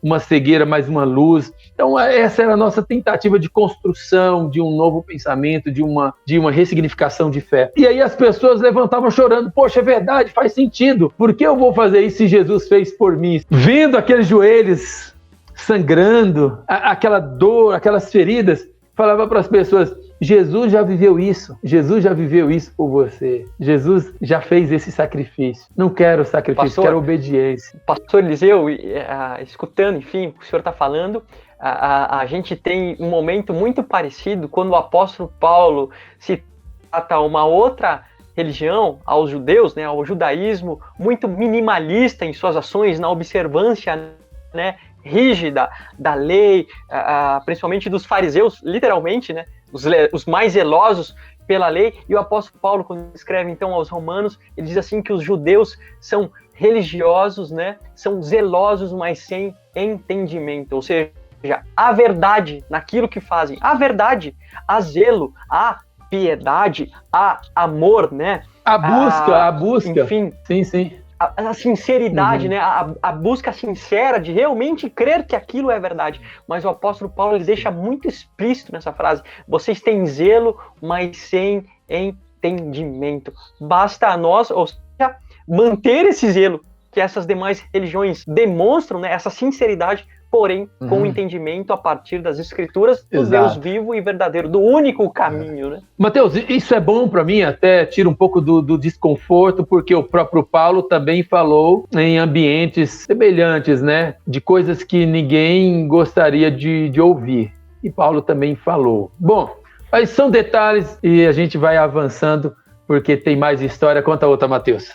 uma cegueira, mas uma luz. Então essa era a nossa tentativa de construção de um novo pensamento, de uma ressignificação de fé. E aí as pessoas levantavam chorando, poxa, é verdade, faz sentido, por que eu vou fazer isso se Jesus fez por mim? Vendo aqueles joelhos sangrando, aquela dor, aquelas feridas, falava para as pessoas, Jesus já viveu isso por você. Jesus já fez esse sacrifício. Não quero sacrifício, Pastor, quero obediência. Pastor Eliseu, escutando, enfim, o que o senhor está falando, a gente tem um momento muito parecido quando o apóstolo Paulo se trata a uma outra religião, aos judeus, né, ao judaísmo, muito minimalista em suas ações, na observância, né, rígida da lei, principalmente dos fariseus, literalmente, né, os mais zelosos pela lei. E o apóstolo Paulo, quando escreve então aos romanos, ele diz assim que os judeus são religiosos, né, são zelosos, mas sem entendimento, ou seja, há verdade naquilo que fazem, há verdade, há zelo, há piedade, há amor, né, a busca, enfim, sim. A sinceridade, né? A busca sincera de realmente crer que aquilo é verdade. Mas o apóstolo Paulo ele deixa muito explícito nessa frase: vocês têm zelo, mas sem entendimento. Basta a nós, ou seja, manter esse zelo que essas demais religiões demonstram, né? Essa sinceridade, porém com entendimento a partir das escrituras do Deus vivo e verdadeiro, do único caminho, né? Mateus, isso é bom para mim, até tira um pouco do desconforto, porque o próprio Paulo também falou em ambientes semelhantes, né? De coisas que ninguém gostaria de ouvir. E Paulo também falou. Bom, mas são detalhes e a gente vai avançando, porque tem mais história. Conta outra, Mateus.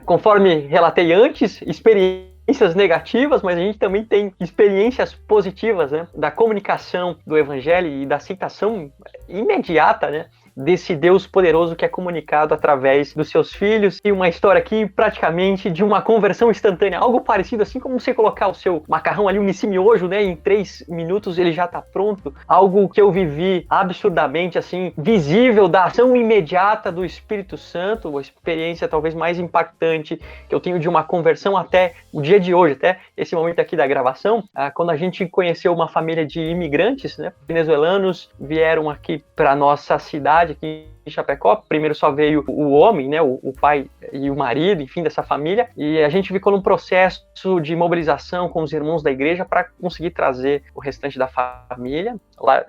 Conforme relatei antes, experiências negativas, mas a gente também tem experiências positivas, né, da comunicação do evangelho e da aceitação imediata, né, desse Deus poderoso que é comunicado através dos seus filhos, e uma história aqui praticamente de uma conversão instantânea, algo parecido assim como você colocar o seu macarrão ali, um miojo, né, em 3 minutos ele já está pronto, algo que eu vivi absurdamente assim, visível da ação imediata do Espírito Santo, a experiência talvez mais impactante que eu tenho de uma conversão até o dia de hoje, até esse momento aqui da gravação, quando a gente conheceu uma família de imigrantes, né, venezuelanos, vieram aqui para nossa cidade, aqui em Chapecó. Primeiro só veio o homem, né, o pai e o marido, enfim, dessa família, e a gente ficou num processo de mobilização com os irmãos da igreja para conseguir trazer o restante da família, lá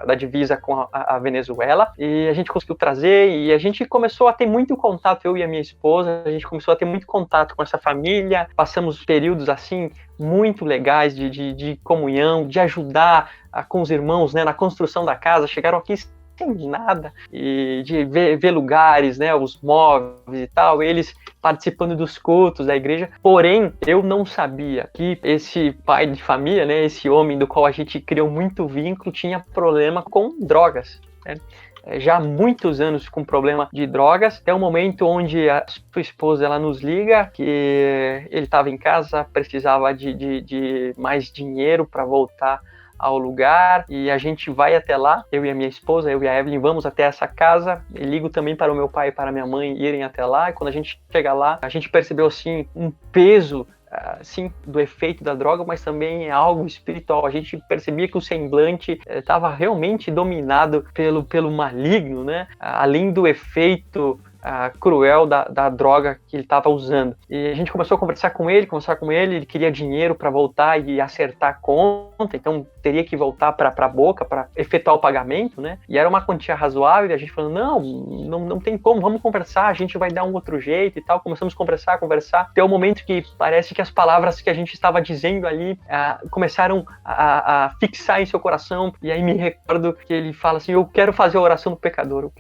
da divisa com a Venezuela, e a gente conseguiu trazer, e a gente começou a ter muito contato, eu e a minha esposa, a gente começou a ter muito contato com essa família, passamos períodos assim, muito legais de comunhão, de ajudar com os irmãos, né, na construção da casa. Chegaram aqui sem nada, e de ver lugares, né, os móveis e tal, eles participando dos cultos da igreja. Porém, eu não sabia que esse pai de família, né, esse homem do qual a gente criou muito vínculo, tinha problema com drogas, né? Já há muitos anos com problema de drogas, até o momento onde a sua esposa ela nos liga que ele estava em casa, precisava de mais dinheiro para voltar ao lugar, e a gente vai até lá, eu e a minha esposa, eu e a Evelyn, vamos até essa casa, e ligo também para o meu pai e para a minha mãe irem até lá, e quando a gente chega lá, a gente percebeu assim um peso sim, do efeito da droga, mas também é algo espiritual. A gente percebia que o semblante estava realmente dominado pelo maligno, né? Além do efeito cruel da droga que ele estava usando. E a gente começou a conversar com ele, ele queria dinheiro para voltar e acertar a conta, então teria que voltar para a boca para efetuar o pagamento, né? E era uma quantia razoável, e a gente falou, não tem como, vamos conversar, a gente vai dar um outro jeito e tal. Começamos a conversar, até o momento que parece que as palavras que a gente estava dizendo ali começaram a fixar em seu coração, e aí me recordo que ele fala assim, eu quero fazer a oração do pecador,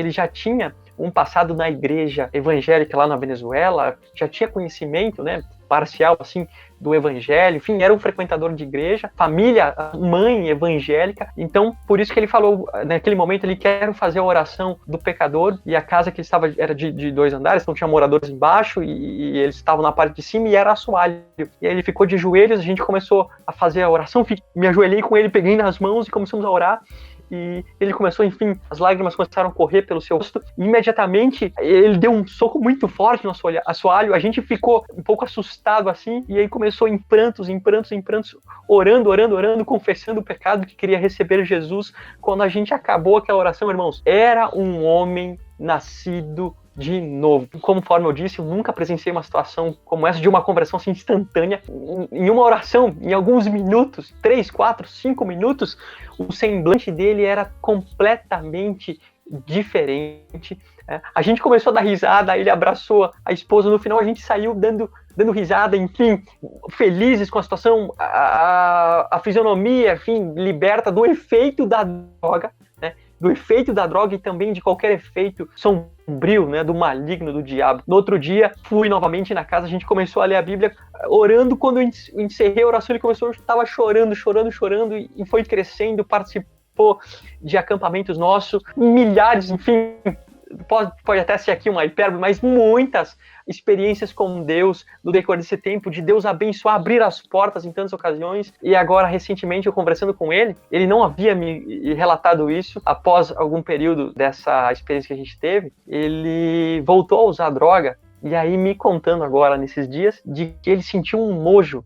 Ele já tinha um passado na igreja evangélica lá na Venezuela, já tinha conhecimento, né, parcial, assim, do evangelho, enfim, era um frequentador de igreja, família, mãe evangélica, então, por isso que ele falou, naquele momento, ele quer fazer a oração do pecador, e a casa que ele estava era de 2 andares, então tinha moradores embaixo, e eles estavam na parte de cima, e era assoalho, e aí ele ficou de joelhos, a gente começou a fazer a oração, me ajoelhei com ele, peguei nas mãos e começamos a orar, e ele começou, enfim, as lágrimas começaram a correr pelo seu rosto, e imediatamente ele deu um soco muito forte no assoalho, a gente ficou um pouco assustado assim, e aí começou em prantos, orando, confessando o pecado, que queria receber Jesus. Quando a gente acabou aquela oração, irmãos, era um homem nascido de novo. Conforme eu disse, eu nunca presenciei uma situação como essa, de uma conversão assim, instantânea. Em uma oração, em alguns minutos, 3, 4, 5 minutos, o semblante dele era completamente diferente. A gente começou a dar risada, ele abraçou a esposa, no final a gente saiu dando risada, enfim, felizes com a situação, a fisionomia, enfim, liberta do efeito da droga, né? Do efeito da droga e também de qualquer efeito sombrio, né, do maligno, do diabo. No outro dia, fui novamente na casa, a gente começou a ler a Bíblia, orando. Quando eu encerrei a oração, ele estava chorando, e foi crescendo, participou de acampamentos nossos, milhares, enfim, pode até ser aqui uma hipérbole, mas muitas experiências com Deus no decorrer desse tempo, de Deus abençoar, abrir as portas em tantas ocasiões. E agora, recentemente, eu conversando com ele não havia me relatado isso. Após algum período dessa experiência que a gente teve, ele voltou a usar droga. E aí me contando agora, nesses dias, de que ele sentiu um nojo.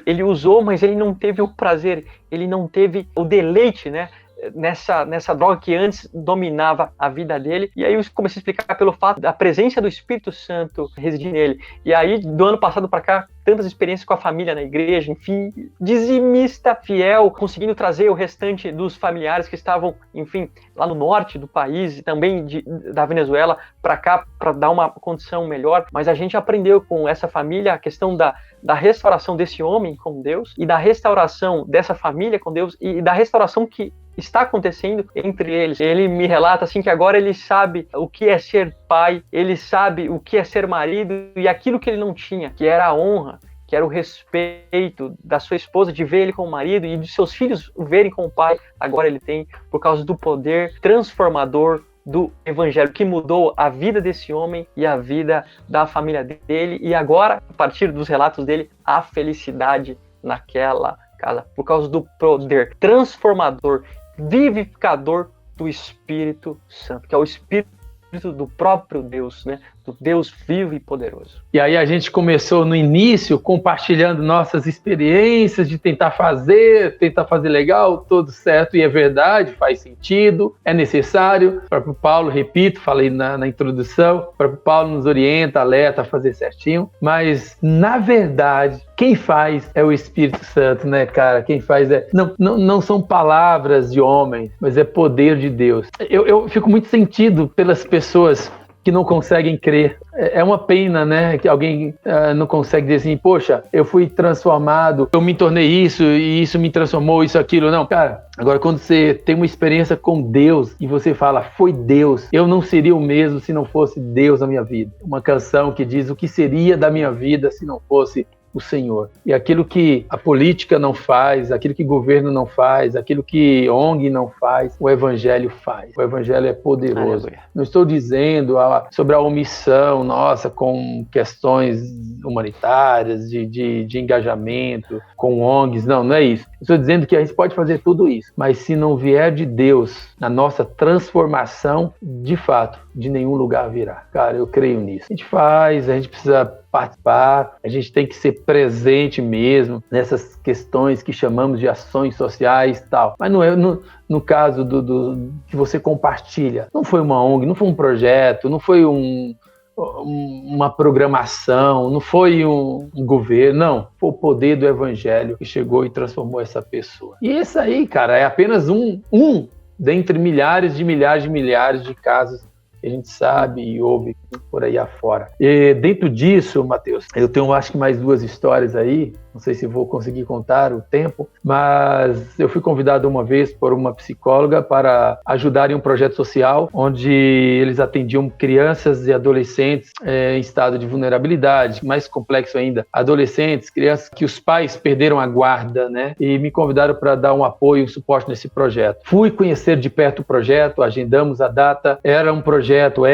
Ele usou, mas ele não teve o prazer, ele não teve o deleite, né, nessa droga que antes dominava a vida dele. E aí eu comecei a explicar pelo fato da presença do Espírito Santo residir nele. E aí, do ano passado para cá, tantas experiências com a família na igreja, enfim, dizimista fiel, conseguindo trazer o restante dos familiares que estavam, enfim, lá no norte do país e também da Venezuela para cá, para dar uma condição melhor. Mas a gente aprendeu com essa família a questão da restauração desse homem com Deus, e da restauração dessa família com Deus, e da restauração que está acontecendo entre eles. Ele me relata assim que agora ele sabe o que é ser pai, ele sabe o que é ser marido, e aquilo que ele não tinha, que era a honra, que era o respeito da sua esposa de ver ele como marido e de seus filhos o verem como pai, agora ele tem por causa do poder transformador do evangelho, que mudou a vida desse homem e a vida da família dele, e agora, a partir dos relatos dele, a felicidade naquela casa, por causa do poder transformador, vivificador do Espírito Santo, que é o Espírito do próprio Deus, né? Do Deus vivo e poderoso. E aí a gente começou no início compartilhando nossas experiências de tentar fazer legal, tudo certo, e é verdade, faz sentido, é necessário. O próprio Paulo, repito, falei na introdução, o próprio Paulo nos orienta, alerta a fazer certinho, mas na verdade quem faz é o Espírito Santo, né, cara? Quem faz não são palavras de homens, mas é poder de Deus. Eu fico muito sentido pelas pessoas que não conseguem crer. É uma pena, né, que alguém não consegue dizer assim, poxa, eu fui transformado, eu me tornei isso, e isso me transformou, isso, aquilo. Não, cara, agora quando você tem uma experiência com Deus, e você fala, foi Deus, eu não seria o mesmo se não fosse Deus na minha vida. Uma canção que diz, o que seria da minha vida se não fosse o Senhor. E aquilo que a política não faz, aquilo que o governo não faz, aquilo que ONG não faz, o Evangelho faz. O Evangelho é poderoso. Aleluia. Não estou dizendo sobre a omissão nossa com questões humanitárias, de engajamento, com ONGs, não é isso. Estou dizendo que a gente pode fazer tudo isso, mas se não vier de Deus, na nossa transformação, de fato, de nenhum lugar virá. Cara, eu creio nisso. A gente precisa participar, a gente tem que ser presente mesmo nessas questões que chamamos de ações sociais e tal. Mas não é no caso do que você compartilha. Não foi uma ONG, não foi um projeto, não foi uma programação, não foi um governo, não. Foi o poder do Evangelho que chegou e transformou essa pessoa. E esse aí, cara, é apenas um dentre milhares de casos que a gente sabe e ouve por aí afora. E dentro disso, Matheus, eu tenho acho que mais 2 histórias aí, não sei se vou conseguir contar o tempo, mas eu fui convidado uma vez por uma psicóloga para ajudar em um projeto social, onde eles atendiam crianças e adolescentes em estado de vulnerabilidade, mais complexo ainda, adolescentes, crianças que os pais perderam a guarda, né? E me convidaram para dar um apoio, um suporte nesse projeto. Fui conhecer de perto o projeto, agendamos a data, é um projeto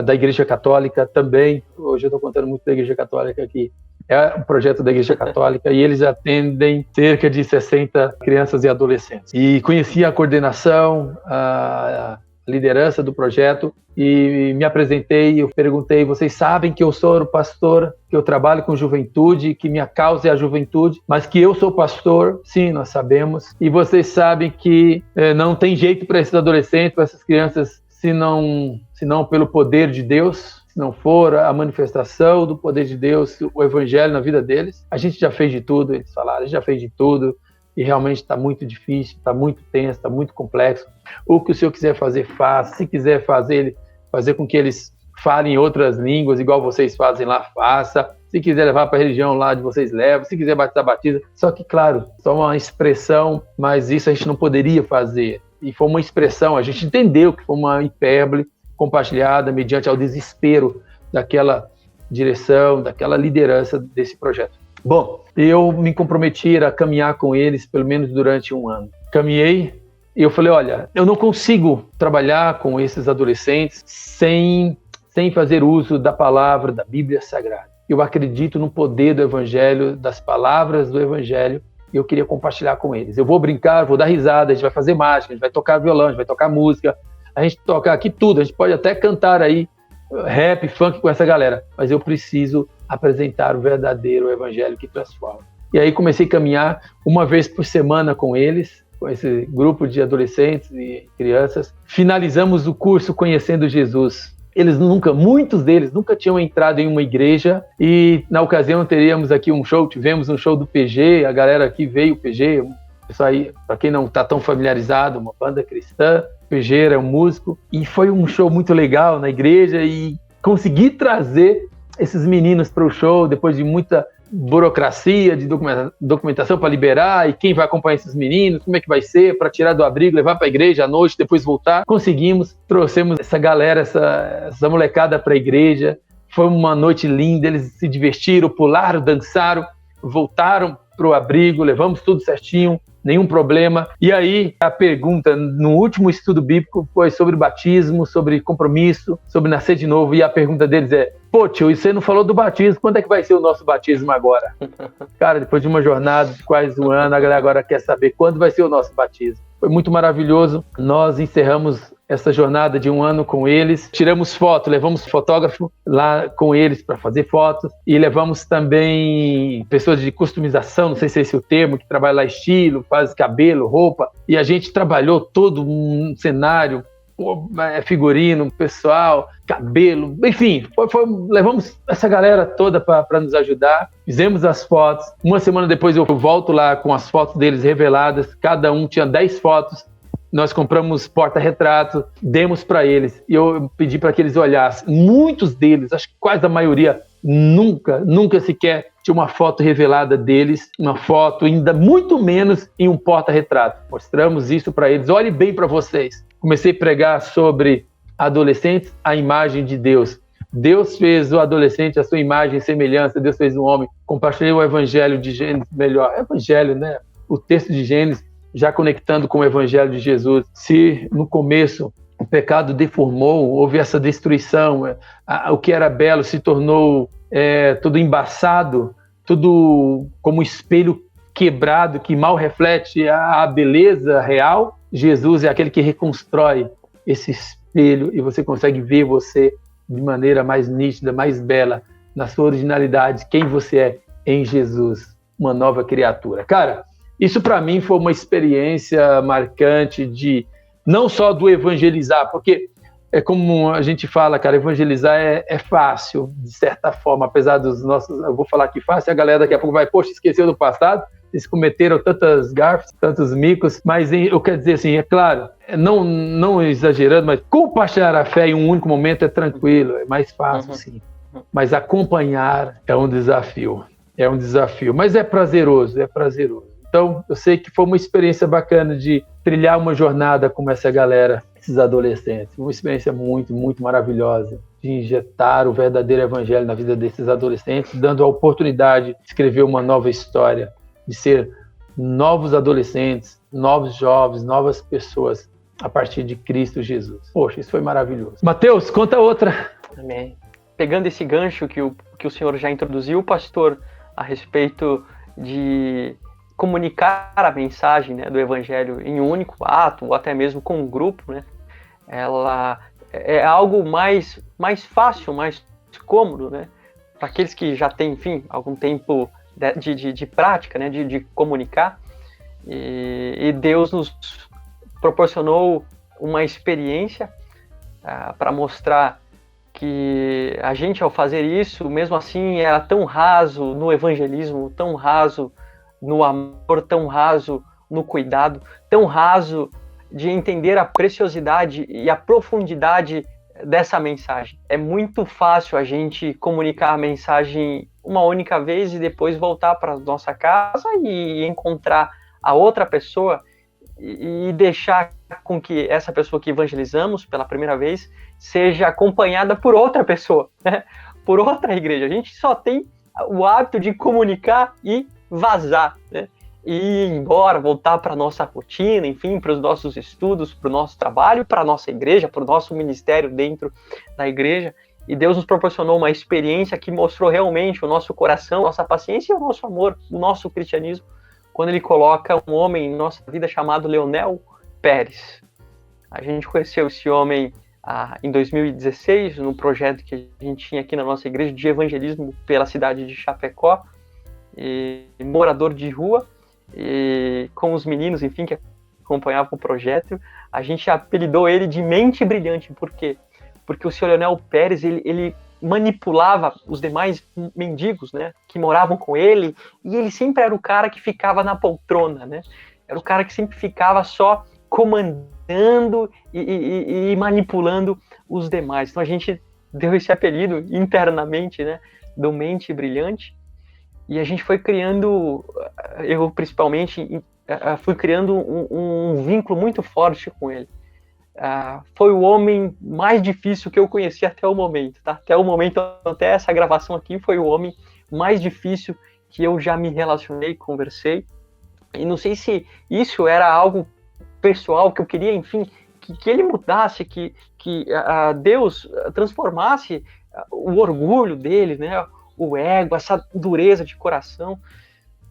da Igreja Católica também. Hoje eu estou contando muito da Igreja Católica aqui. É um projeto da Igreja Católica e eles atendem cerca de 60 crianças e adolescentes. E conheci a coordenação, a liderança do projeto e me apresentei, eu perguntei, vocês sabem que eu sou pastor, que eu trabalho com juventude, que minha causa é a juventude, mas que eu sou pastor? Sim, nós sabemos. E vocês sabem que não tem jeito para esses adolescentes, para essas crianças, se não pelo poder de Deus, se não for a manifestação do poder de Deus, o Evangelho na vida deles. A gente já fez de tudo, eles falaram, a gente já fez de tudo, e realmente está muito difícil, está muito tenso, está muito complexo. O que o Senhor quiser fazer, faça. Se quiser fazer com que eles falem outras línguas, igual vocês fazem lá, faça. Se quiser levar para a religião lá de vocês, leva. Se quiser batizar, batiza. Só que, claro, só uma expressão, mas isso a gente não poderia fazer. E foi uma expressão, a gente entendeu que foi uma hipérbole compartilhada mediante ao desespero daquela direção, daquela liderança desse projeto. Bom, eu me comprometi a caminhar com eles pelo menos durante 1 ano. Caminhei e eu falei, olha, eu não consigo trabalhar com esses adolescentes sem fazer uso da palavra da Bíblia Sagrada. Eu acredito no poder do Evangelho, das palavras do Evangelho, e eu queria compartilhar com eles. Eu vou brincar, vou dar risada, a gente vai fazer mágica, a gente vai tocar violão, a gente vai tocar música, a gente toca aqui tudo, a gente pode até cantar aí rap, funk com essa galera, mas eu preciso apresentar o verdadeiro Evangelho que transforma. E aí comecei a caminhar 1 vez por semana com eles, com esse grupo de adolescentes e crianças. Finalizamos o curso Conhecendo Jesus. Muitos deles nunca tinham entrado em uma igreja e na ocasião tivemos um show do PG, a galera aqui veio, o PG, isso aí, para quem não está tão familiarizado, uma banda cristã, o PG era um músico, e foi um show muito legal na igreja e consegui trazer esses meninos para o show depois de muita burocracia, de documentação para liberar, e quem vai acompanhar esses meninos, como é que vai ser, para tirar do abrigo, levar para a igreja à noite, depois voltar. Conseguimos, trouxemos essa galera, essa molecada para a igreja, Foi uma noite linda, eles se divertiram, pularam, dançaram, voltaram para o abrigo, levamos tudo certinho, nenhum problema. E aí a pergunta no último estudo bíblico foi sobre batismo, sobre compromisso, sobre nascer de novo. E a pergunta deles é: pô, tio, e você não falou do batismo, quando é que vai ser o nosso batismo agora? Cara, depois de uma jornada de quase um ano, a galera agora quer saber quando vai ser o nosso batismo. Foi muito maravilhoso. Nós encerramos essa jornada de um ano com eles. Tiramos foto, levamos fotógrafo lá com eles para fazer fotos e levamos também pessoas de customização, não sei se é esse o termo, que trabalha lá estilo, faz cabelo, roupa. E a gente trabalhou todo um cenário, figurino, pessoal, cabelo, enfim, levamos essa galera toda para nos ajudar, fizemos as fotos. Uma semana depois eu volto lá com as fotos deles reveladas, cada um tinha 10 fotos. Nós compramos porta-retrato, demos para eles e eu pedi para que eles olhassem. Muitos deles, acho que quase a maioria, nunca sequer tinha uma foto revelada deles, uma foto, ainda muito menos em um porta-retrato. Mostramos isso para eles. Olhe bem para vocês. Comecei a pregar sobre adolescentes, a imagem de Deus. Deus fez o adolescente a sua imagem e semelhança, Deus fez o homem. Compartilhei o evangelho de Gênesis, evangelho, né? O texto de Gênesis, já conectando com o evangelho de Jesus. Se no começo o pecado deformou, houve essa destruição, o que era belo se tornou tudo embaçado, tudo como espelho quebrado que mal reflete a beleza real, Jesus é aquele que reconstrói esse espelho e você consegue ver você de maneira mais nítida, mais bela, na sua originalidade, quem você é em Jesus, uma nova criatura. Cara, isso para mim foi uma experiência marcante de não só do evangelizar, porque é como a gente fala, cara, evangelizar é fácil, de certa forma, apesar dos nossos, eu vou falar que fácil, a galera daqui a pouco vai, poxa, esqueceu do passado, eles cometeram tantas gafes, tantos micos, mas eu quero dizer assim, é claro, não exagerando, mas compartilhar a fé em um único momento é tranquilo, é mais fácil, sim. Mas acompanhar é um desafio, mas é prazeroso. Então, eu sei que foi uma experiência bacana de trilhar uma jornada com essa galera, esses adolescentes. Uma experiência muito, muito maravilhosa de injetar o verdadeiro evangelho na vida desses adolescentes, dando a oportunidade de escrever uma nova história, de ser novos adolescentes, novos jovens, novas pessoas a partir de Cristo Jesus. Poxa, isso foi maravilhoso. Mateus, conta outra. Amém. Pegando esse gancho que o senhor já introduziu, pastor, a respeito de comunicar a mensagem, né, do evangelho em um único ato, ou até mesmo com um grupo, né, ela é algo mais fácil, mais cômodo, né, para aqueles que já têm, enfim, algum tempo de prática, né, de comunicar, e Deus nos proporcionou uma experiência para mostrar que a gente, ao fazer isso, mesmo assim, era tão raso no evangelismo, tão raso no amor, tão raso no cuidado, tão raso de entender a preciosidade e a profundidade dessa mensagem. É muito fácil a gente comunicar a mensagem uma única vez e depois voltar para nossa casa e encontrar a outra pessoa e deixar com que essa pessoa que evangelizamos pela primeira vez seja acompanhada por outra pessoa, né? Por outra igreja. A gente só tem o hábito de comunicar e vazar, né? E ir embora, voltar para a nossa rotina, enfim, para os nossos estudos, para o nosso trabalho, para a nossa igreja, para o nosso ministério dentro da igreja. E Deus nos proporcionou uma experiência que mostrou realmente o nosso coração, nossa paciência e o nosso amor, o nosso cristianismo, quando Ele coloca um homem em nossa vida chamado Leonel Pérez. A gente conheceu esse homem em 2016, no projeto que a gente tinha aqui na nossa igreja de evangelismo pela cidade de Chapecó, e morador de rua, e com os meninos, enfim, que acompanhavam o projeto, a gente apelidou ele de Mente Brilhante. Por quê? Porque o senhor Leonel Pérez, ele manipulava os demais mendigos, né, que moravam com ele, e ele sempre era o cara que ficava na poltrona, né? Era o cara que sempre ficava só comandando e manipulando os demais. Então a gente deu esse apelido internamente, né, do Mente Brilhante, e a gente foi criando, eu principalmente, fui criando um vínculo muito forte com ele. foi o homem mais difícil que eu conheci até o momento, tá? Até essa gravação aqui, foi o homem mais difícil que eu já me relacionei, conversei. E não sei se isso era algo pessoal, que eu queria, enfim, que ele mudasse, que Deus transformasse o orgulho dele, né? O ego, essa dureza de coração.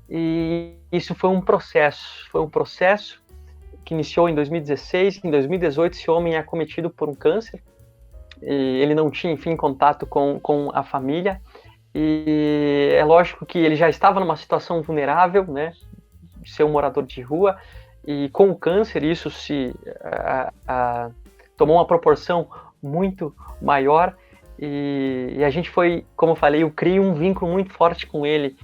E isso foi um processo que iniciou em 2016. Em 2018, esse homem é acometido por um câncer. E ele não tinha, enfim, contato com a família. E é lógico que ele já estava numa situação vulnerável, né? De ser um morador de rua. E com o câncer, isso se tomou uma proporção muito maior. E a gente foi, como eu falei, eu criei um vínculo muito forte com ele.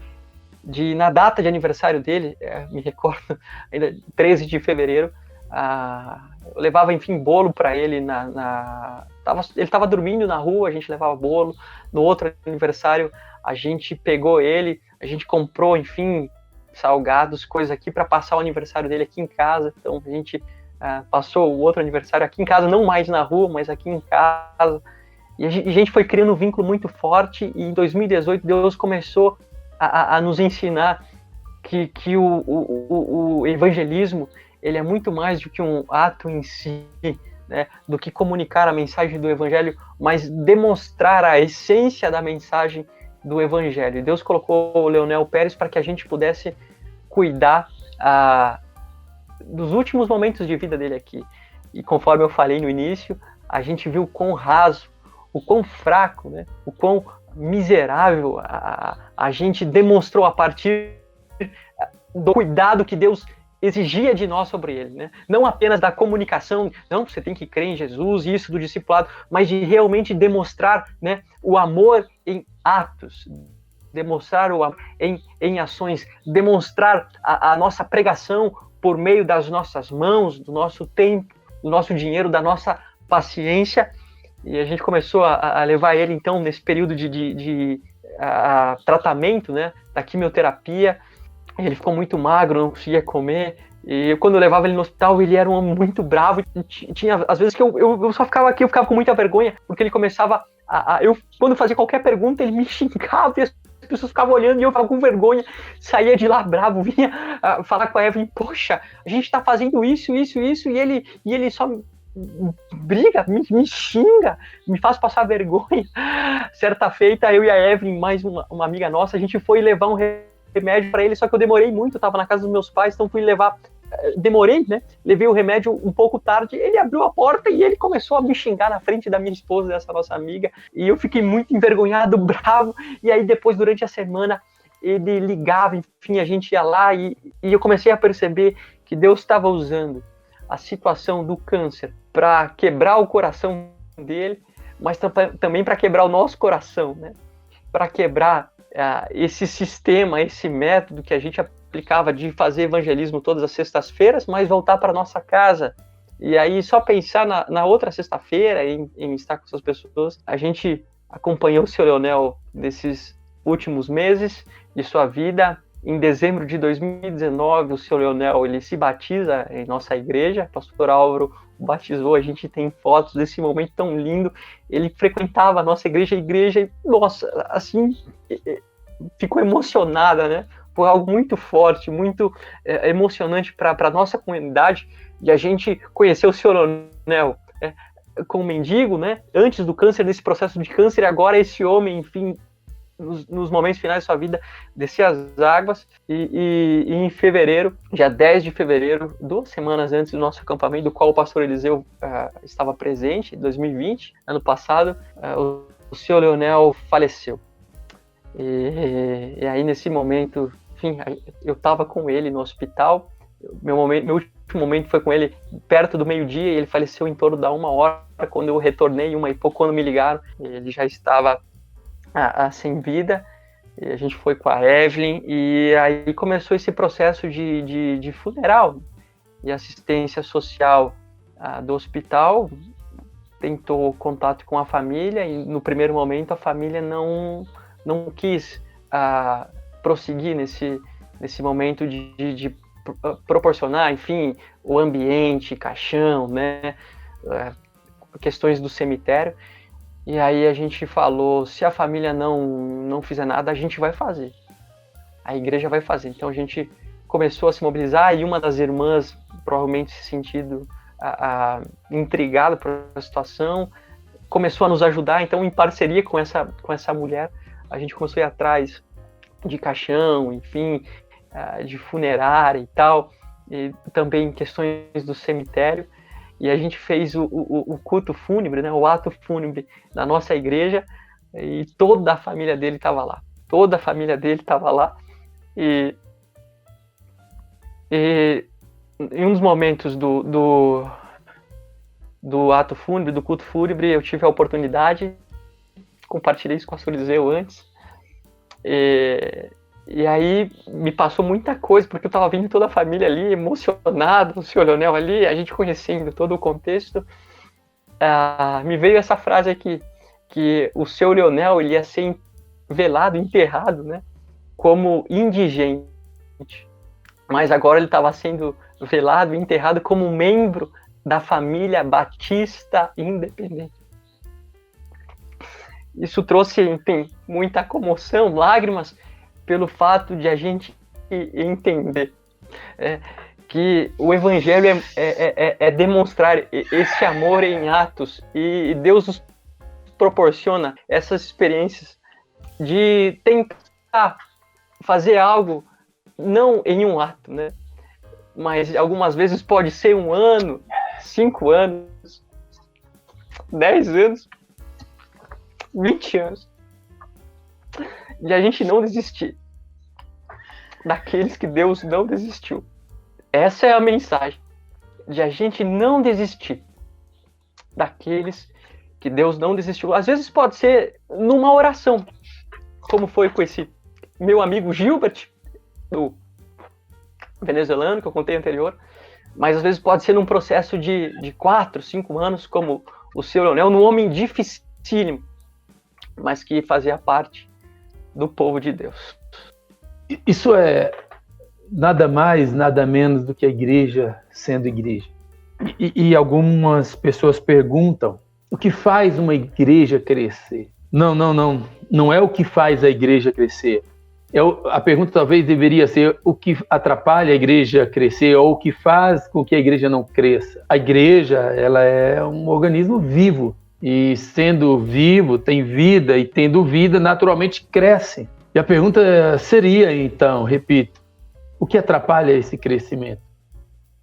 Na data de aniversário dele, me recordo, ainda 13 de fevereiro, eu levava, enfim, bolo para ele. Ele estava dormindo na rua, a gente levava bolo. No outro aniversário, a gente pegou ele, a gente comprou, enfim, salgados, coisas aqui para passar o aniversário dele aqui em casa. Então a gente passou o outro aniversário aqui em casa, não mais na rua, mas aqui em casa. E a gente foi criando um vínculo muito forte. E em 2018 Deus começou a nos ensinar que o evangelismo, ele é muito mais do que um ato em si, né, do que comunicar a mensagem do evangelho, mas demonstrar a essência da mensagem do evangelho. Deus colocou o Leonel Pérez para que a gente pudesse cuidar dos últimos momentos de vida dele aqui. E conforme eu falei no início, a gente viu o quão raso, o quão fraco, né, o quão miserável a gente demonstrou a partir do cuidado que Deus exigia de nós sobre ele, né? Não apenas da comunicação, não, você tem que crer em Jesus, isso do discipulado, mas de realmente demonstrar, né, o amor em atos, demonstrar o amor em ações, demonstrar a nossa pregação por meio das nossas mãos, do nosso tempo, do nosso dinheiro, da nossa paciência. E a gente começou a levar ele, então, nesse período de tratamento, né, da quimioterapia. Ele ficou muito magro, não conseguia comer. E quando eu levava ele no hospital, ele era um homem muito bravo. Tinha, às vezes, que eu só ficava aqui, eu ficava com muita vergonha, porque ele começava quando fazia qualquer pergunta, ele me xingava e as pessoas ficavam olhando e eu ficava com vergonha, saía de lá bravo, vinha falar com a Evelyn, poxa, a gente tá fazendo isso, e ele só briga, me xinga, me faz passar vergonha. Certa feita, eu e a Evelyn, mais uma amiga nossa, a gente foi levar um remédio para ele, só que eu demorei muito, eu tava na casa dos meus pais, então fui levar, demorei, né, levei o remédio um pouco tarde, ele abriu a porta e ele começou a me xingar na frente da minha esposa, dessa nossa amiga, e eu fiquei muito envergonhado, bravo, e aí depois, durante a semana, ele ligava, enfim, a gente ia lá, e eu comecei a perceber que Deus estava usando a situação do câncer para quebrar o coração dele, mas também para quebrar o nosso coração, né, para quebrar esse sistema, esse método que a gente aplicava de fazer evangelismo todas as sextas-feiras, mas voltar para nossa casa. E aí só pensar na outra sexta-feira em estar com essas pessoas. A gente acompanhou o Sr. Leonel nesses últimos meses de sua vida. Em dezembro de 2019, o Sr. Leonel, ele se batiza em nossa igreja. O pastor Álvaro batizou, a gente tem fotos desse momento tão lindo. Ele frequentava a nossa igreja, nossa, assim, ficou emocionada, né? Foi algo muito forte, muito emocionante para a nossa comunidade, e a gente conheceu o Sr. Leonel como mendigo, né? Antes do câncer, nesse processo de câncer, e agora esse homem, enfim, nos momentos finais de sua vida, descer as águas. E em fevereiro, dia 10 de fevereiro, 2 semanas antes do nosso acampamento, do qual o pastor Eliseu estava presente, em 2020, ano passado, o Sr. Leonel faleceu. E aí, nesse momento, enfim, eu estava com ele no hospital. Meu último momento foi com ele perto do meio-dia, e ele faleceu em torno da 1h, quando eu retornei, 1h quando me ligaram, ele já estava sem vida. E a gente foi com a Evelyn, e aí começou esse processo de funeral e assistência social do hospital. Tentou contato com a família, e no primeiro momento a família não quis prosseguir nesse momento de proporcionar, enfim, o ambiente, caixão, né, questões do cemitério. E aí a gente falou, se a família não fizer nada, a gente vai fazer. A igreja vai fazer. Então a gente começou a se mobilizar e uma das irmãs, provavelmente se sentindo intrigada por a situação, começou a nos ajudar. Então, em parceria com essa mulher, a gente começou a ir atrás de caixão, enfim, de funerária e tal, e também questões do cemitério. E a gente fez o culto fúnebre, né, o ato fúnebre na nossa igreja, e toda a família dele estava lá. Toda a família dele estava lá. E em um dos momentos do ato fúnebre, do culto fúnebre, eu tive a oportunidade, compartilhei isso com a Soliseu antes, e aí me passou muita coisa, porque eu estava vendo toda a família ali, emocionado, o senhor Leonel ali, a gente conhecendo todo o contexto. Me veio essa frase aqui, que o seu Leonel ele ia ser velado, enterrado, né, como indigente, mas agora ele estava sendo velado e enterrado como membro da família Batista Independente. Isso trouxe, enfim, muita comoção, lágrimas, pelo fato de a gente entender que o Evangelho é demonstrar esse amor em atos, e Deus nos proporciona essas experiências de tentar fazer algo, não em um ato, né? Mas algumas vezes pode ser 1 ano, 5 anos, 10 anos, 20 anos. De a gente não desistir daqueles que Deus não desistiu. Essa é a mensagem. De a gente não desistir daqueles que Deus não desistiu. Às vezes pode ser numa oração, como foi com esse meu amigo Gilbert, do venezuelano, que eu contei anterior, mas às vezes pode ser num processo de 4, 5 anos, como o seu Leonel, num homem dificílimo, mas que fazia parte do povo de Deus. Isso é nada mais, nada menos do que a igreja sendo igreja. E algumas pessoas perguntam, o que faz uma igreja crescer? Não é o que faz a igreja crescer. A pergunta talvez deveria ser o que atrapalha a igreja crescer ou o que faz com que a igreja não cresça. A igreja, ela é um organismo vivo e sendo vivo, tem vida e tendo vida, naturalmente cresce. E a pergunta seria, então, repito, o que atrapalha esse crescimento?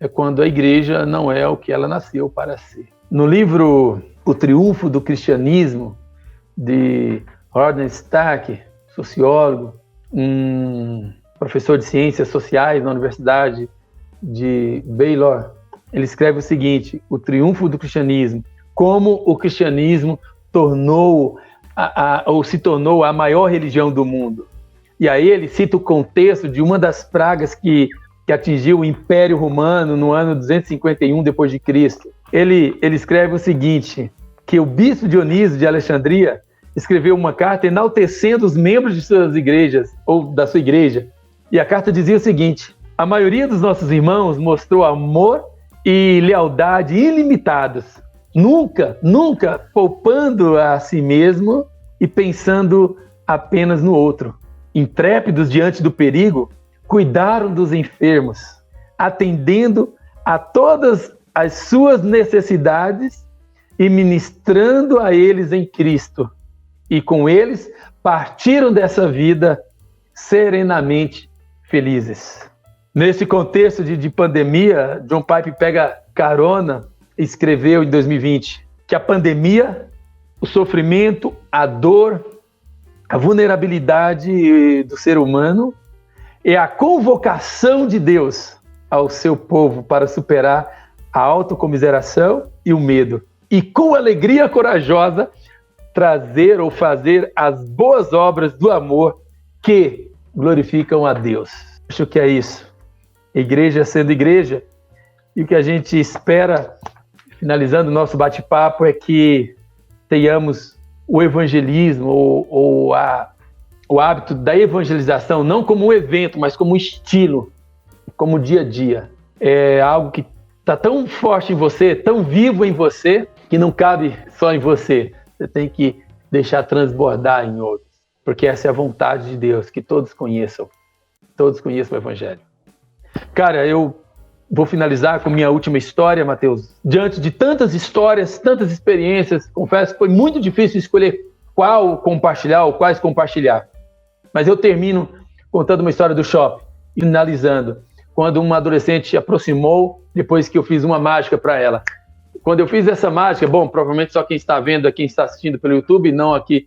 É quando a igreja não é o que ela nasceu para ser. No livro O Triunfo do Cristianismo, de Gordon Stack, sociólogo, um professor de ciências sociais na Universidade de Baylor, ele escreve o seguinte: o triunfo do cristianismo, como o cristianismo se tornou a maior religião do mundo. E aí ele cita o contexto de uma das pragas que atingiu o Império Romano no ano 251 depois de Cristo. Ele escreve o seguinte, que o bispo Dionísio de Alexandria escreveu uma carta enaltecendo os membros de suas igrejas, ou da sua igreja. E a carta dizia o seguinte: a maioria dos nossos irmãos mostrou amor e lealdade ilimitados, nunca poupando a si mesmo e pensando apenas no outro. Intrépidos diante do perigo, cuidaram dos enfermos, atendendo a todas as suas necessidades e ministrando a eles em Cristo. E com eles partiram dessa vida serenamente felizes. Nesse contexto de pandemia, John Piper pega carona e escreveu em 2020 que a pandemia, o sofrimento, a dor, a vulnerabilidade do ser humano é a convocação de Deus ao seu povo para superar a autocomiseração e o medo. E com alegria corajosa, trazer ou fazer as boas obras do amor que glorificam a Deus. Acho que é isso. Igreja sendo igreja. E o que a gente espera, finalizando o nosso bate-papo, é que tenhamos o evangelismo ou o hábito da evangelização, não como um evento, mas como um estilo, como dia a dia. É algo que está tão forte em você, tão vivo em você, que não cabe só em você. Você tem que deixar transbordar em outros, porque essa é a vontade de Deus, que todos conheçam o Evangelho. Cara, eu vou finalizar com minha última história, Mateus. Diante de tantas histórias, tantas experiências, confesso que foi muito difícil escolher qual compartilhar ou quais compartilhar. Mas eu termino contando uma história do shopping, finalizando, quando uma adolescente se aproximou, depois que eu fiz uma mágica para ela. Quando eu fiz essa mágica, bom, provavelmente só quem está vendo, quem está assistindo pelo YouTube, não aqui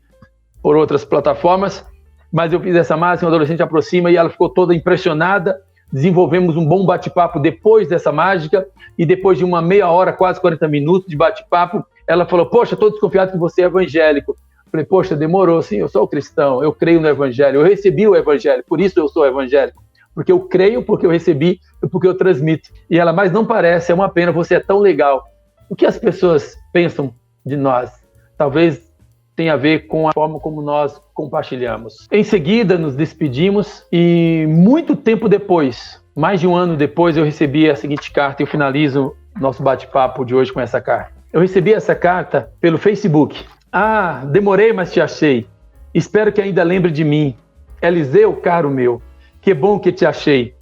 por outras plataformas, mas eu fiz essa mágica, uma adolescente aproxima e ela ficou toda impressionada. Desenvolvemos um bom bate-papo depois dessa mágica, e depois de uma meia hora, quase 40 minutos de bate-papo, ela falou: poxa, estou desconfiado que você é evangélico. Eu falei: poxa, demorou, sim, eu sou cristão, eu creio no Evangelho, eu recebi o Evangelho, por isso eu sou evangélico, porque eu creio, porque eu recebi e porque eu transmito. E ela: mas não parece, é uma pena, você é tão legal. O que as pessoas pensam de nós? Talvez tenha a ver com a forma como nós compartilhamos. Em seguida, nos despedimos e muito tempo depois, mais de um ano depois, eu recebi a seguinte carta e eu finalizo nosso bate-papo de hoje com essa carta. Eu recebi essa carta pelo Facebook. Ah, demorei, mas te achei. Espero que ainda lembre de mim. Eliseu, caro meu, que bom que te achei.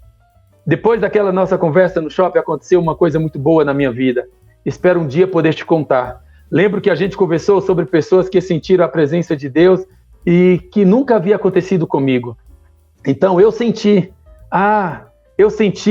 Depois daquela nossa conversa no shopping, aconteceu uma coisa muito boa na minha vida. Espero um dia poder te contar. Lembro que a gente conversou sobre pessoas que sentiram a presença de Deus e que nunca havia acontecido comigo. Então eu senti,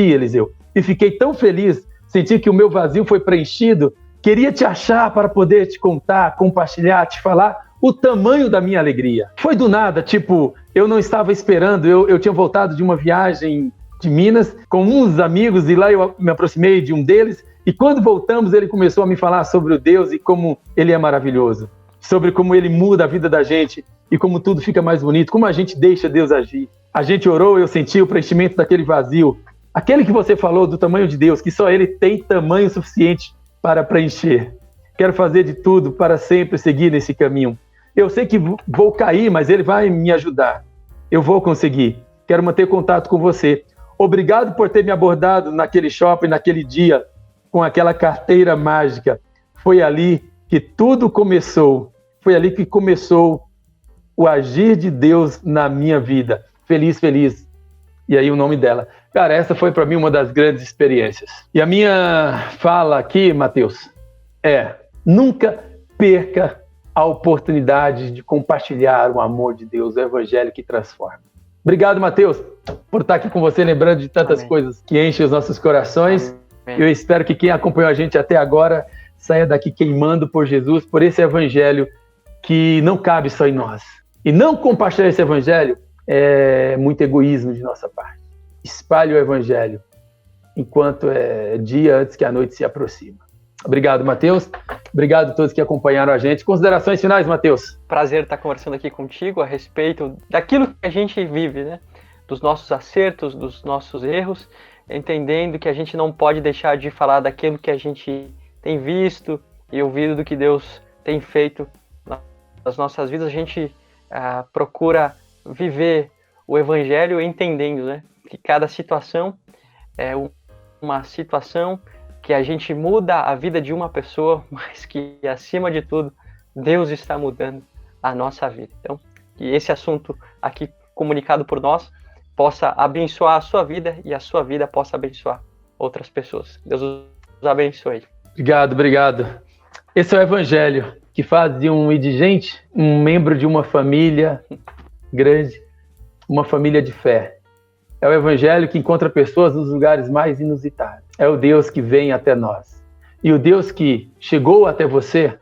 Eliseu, e fiquei tão feliz, senti que o meu vazio foi preenchido. Queria te achar para poder te contar, compartilhar, te falar o tamanho da minha alegria. Foi do nada, tipo, eu não estava esperando, eu tinha voltado de uma viagem de Minas com uns amigos e lá eu me aproximei de um deles. E quando voltamos, ele começou a me falar sobre o Deus e como ele é maravilhoso, sobre como ele muda a vida da gente e como tudo fica mais bonito, como a gente deixa Deus agir. A gente orou, eu senti o preenchimento daquele vazio, aquele que você falou do tamanho de Deus, que só ele tem tamanho suficiente para preencher. Quero fazer de tudo para sempre seguir nesse caminho. Eu sei que vou cair, mas ele vai me ajudar. Eu vou conseguir. Quero manter contato com você. Obrigado por ter me abordado naquele shopping, naquele dia, com aquela carteira mágica. Foi ali que tudo começou. Foi ali que começou o agir de Deus na minha vida. Feliz, feliz. E aí o nome dela. Cara, essa foi para mim uma das grandes experiências. E a minha fala aqui, Mateus, é: nunca perca a oportunidade de compartilhar o amor de Deus, o Evangelho que transforma. Obrigado, Mateus, por estar aqui com você, lembrando de tantas coisas que enchem os nossos corações. Eu espero que quem acompanhou a gente até agora saia daqui queimando por Jesus, por esse Evangelho que não cabe só em nós. E não compartilhar esse Evangelho é muito egoísmo de nossa parte. Espalhe o Evangelho enquanto é dia, antes que a noite se aproxima. Obrigado, Mateus. Obrigado a todos que acompanharam a gente. Considerações finais, Mateus? Prazer estar conversando aqui contigo a respeito daquilo que a gente vive, né? Dos nossos acertos, dos nossos erros, entendendo que a gente não pode deixar de falar daquilo que a gente tem visto e ouvido do que Deus tem feito nas nossas vidas. A gente procura viver o Evangelho entendendo, né, que cada situação é uma situação que a gente muda a vida de uma pessoa, mas que, acima de tudo, Deus está mudando a nossa vida. Então, que esse assunto aqui comunicado por nós possa abençoar a sua vida e a sua vida possa abençoar outras pessoas. Deus os abençoe. Obrigado. Esse é o Evangelho que faz de um indigente um membro de uma família grande, uma família de fé. É o Evangelho que encontra pessoas nos lugares mais inusitados. É o Deus que vem até nós. E o Deus que chegou até você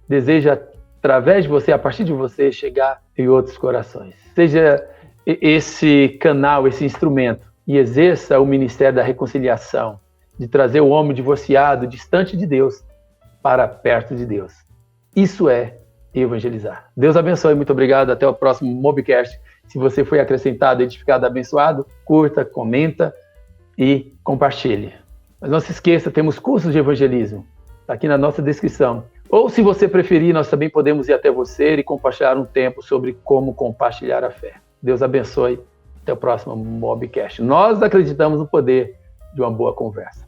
deseja, através de você, a partir de você, chegar em outros corações. Seja esse canal, esse instrumento, e exerça o ministério da reconciliação, de trazer o homem divorciado, distante de Deus, para perto de Deus. Isso é evangelizar. Deus abençoe, muito obrigado, até o próximo Mobcast. Se você foi acrescentado, edificado, abençoado, curta, comenta e compartilhe. Mas não se esqueça, temos cursos de evangelismo, está aqui na nossa descrição. Ou, se você preferir, nós também podemos ir até você e compartilhar um tempo sobre como compartilhar a fé. Deus abençoe. Até o próximo Mobcast. Nós acreditamos no poder de uma boa conversa.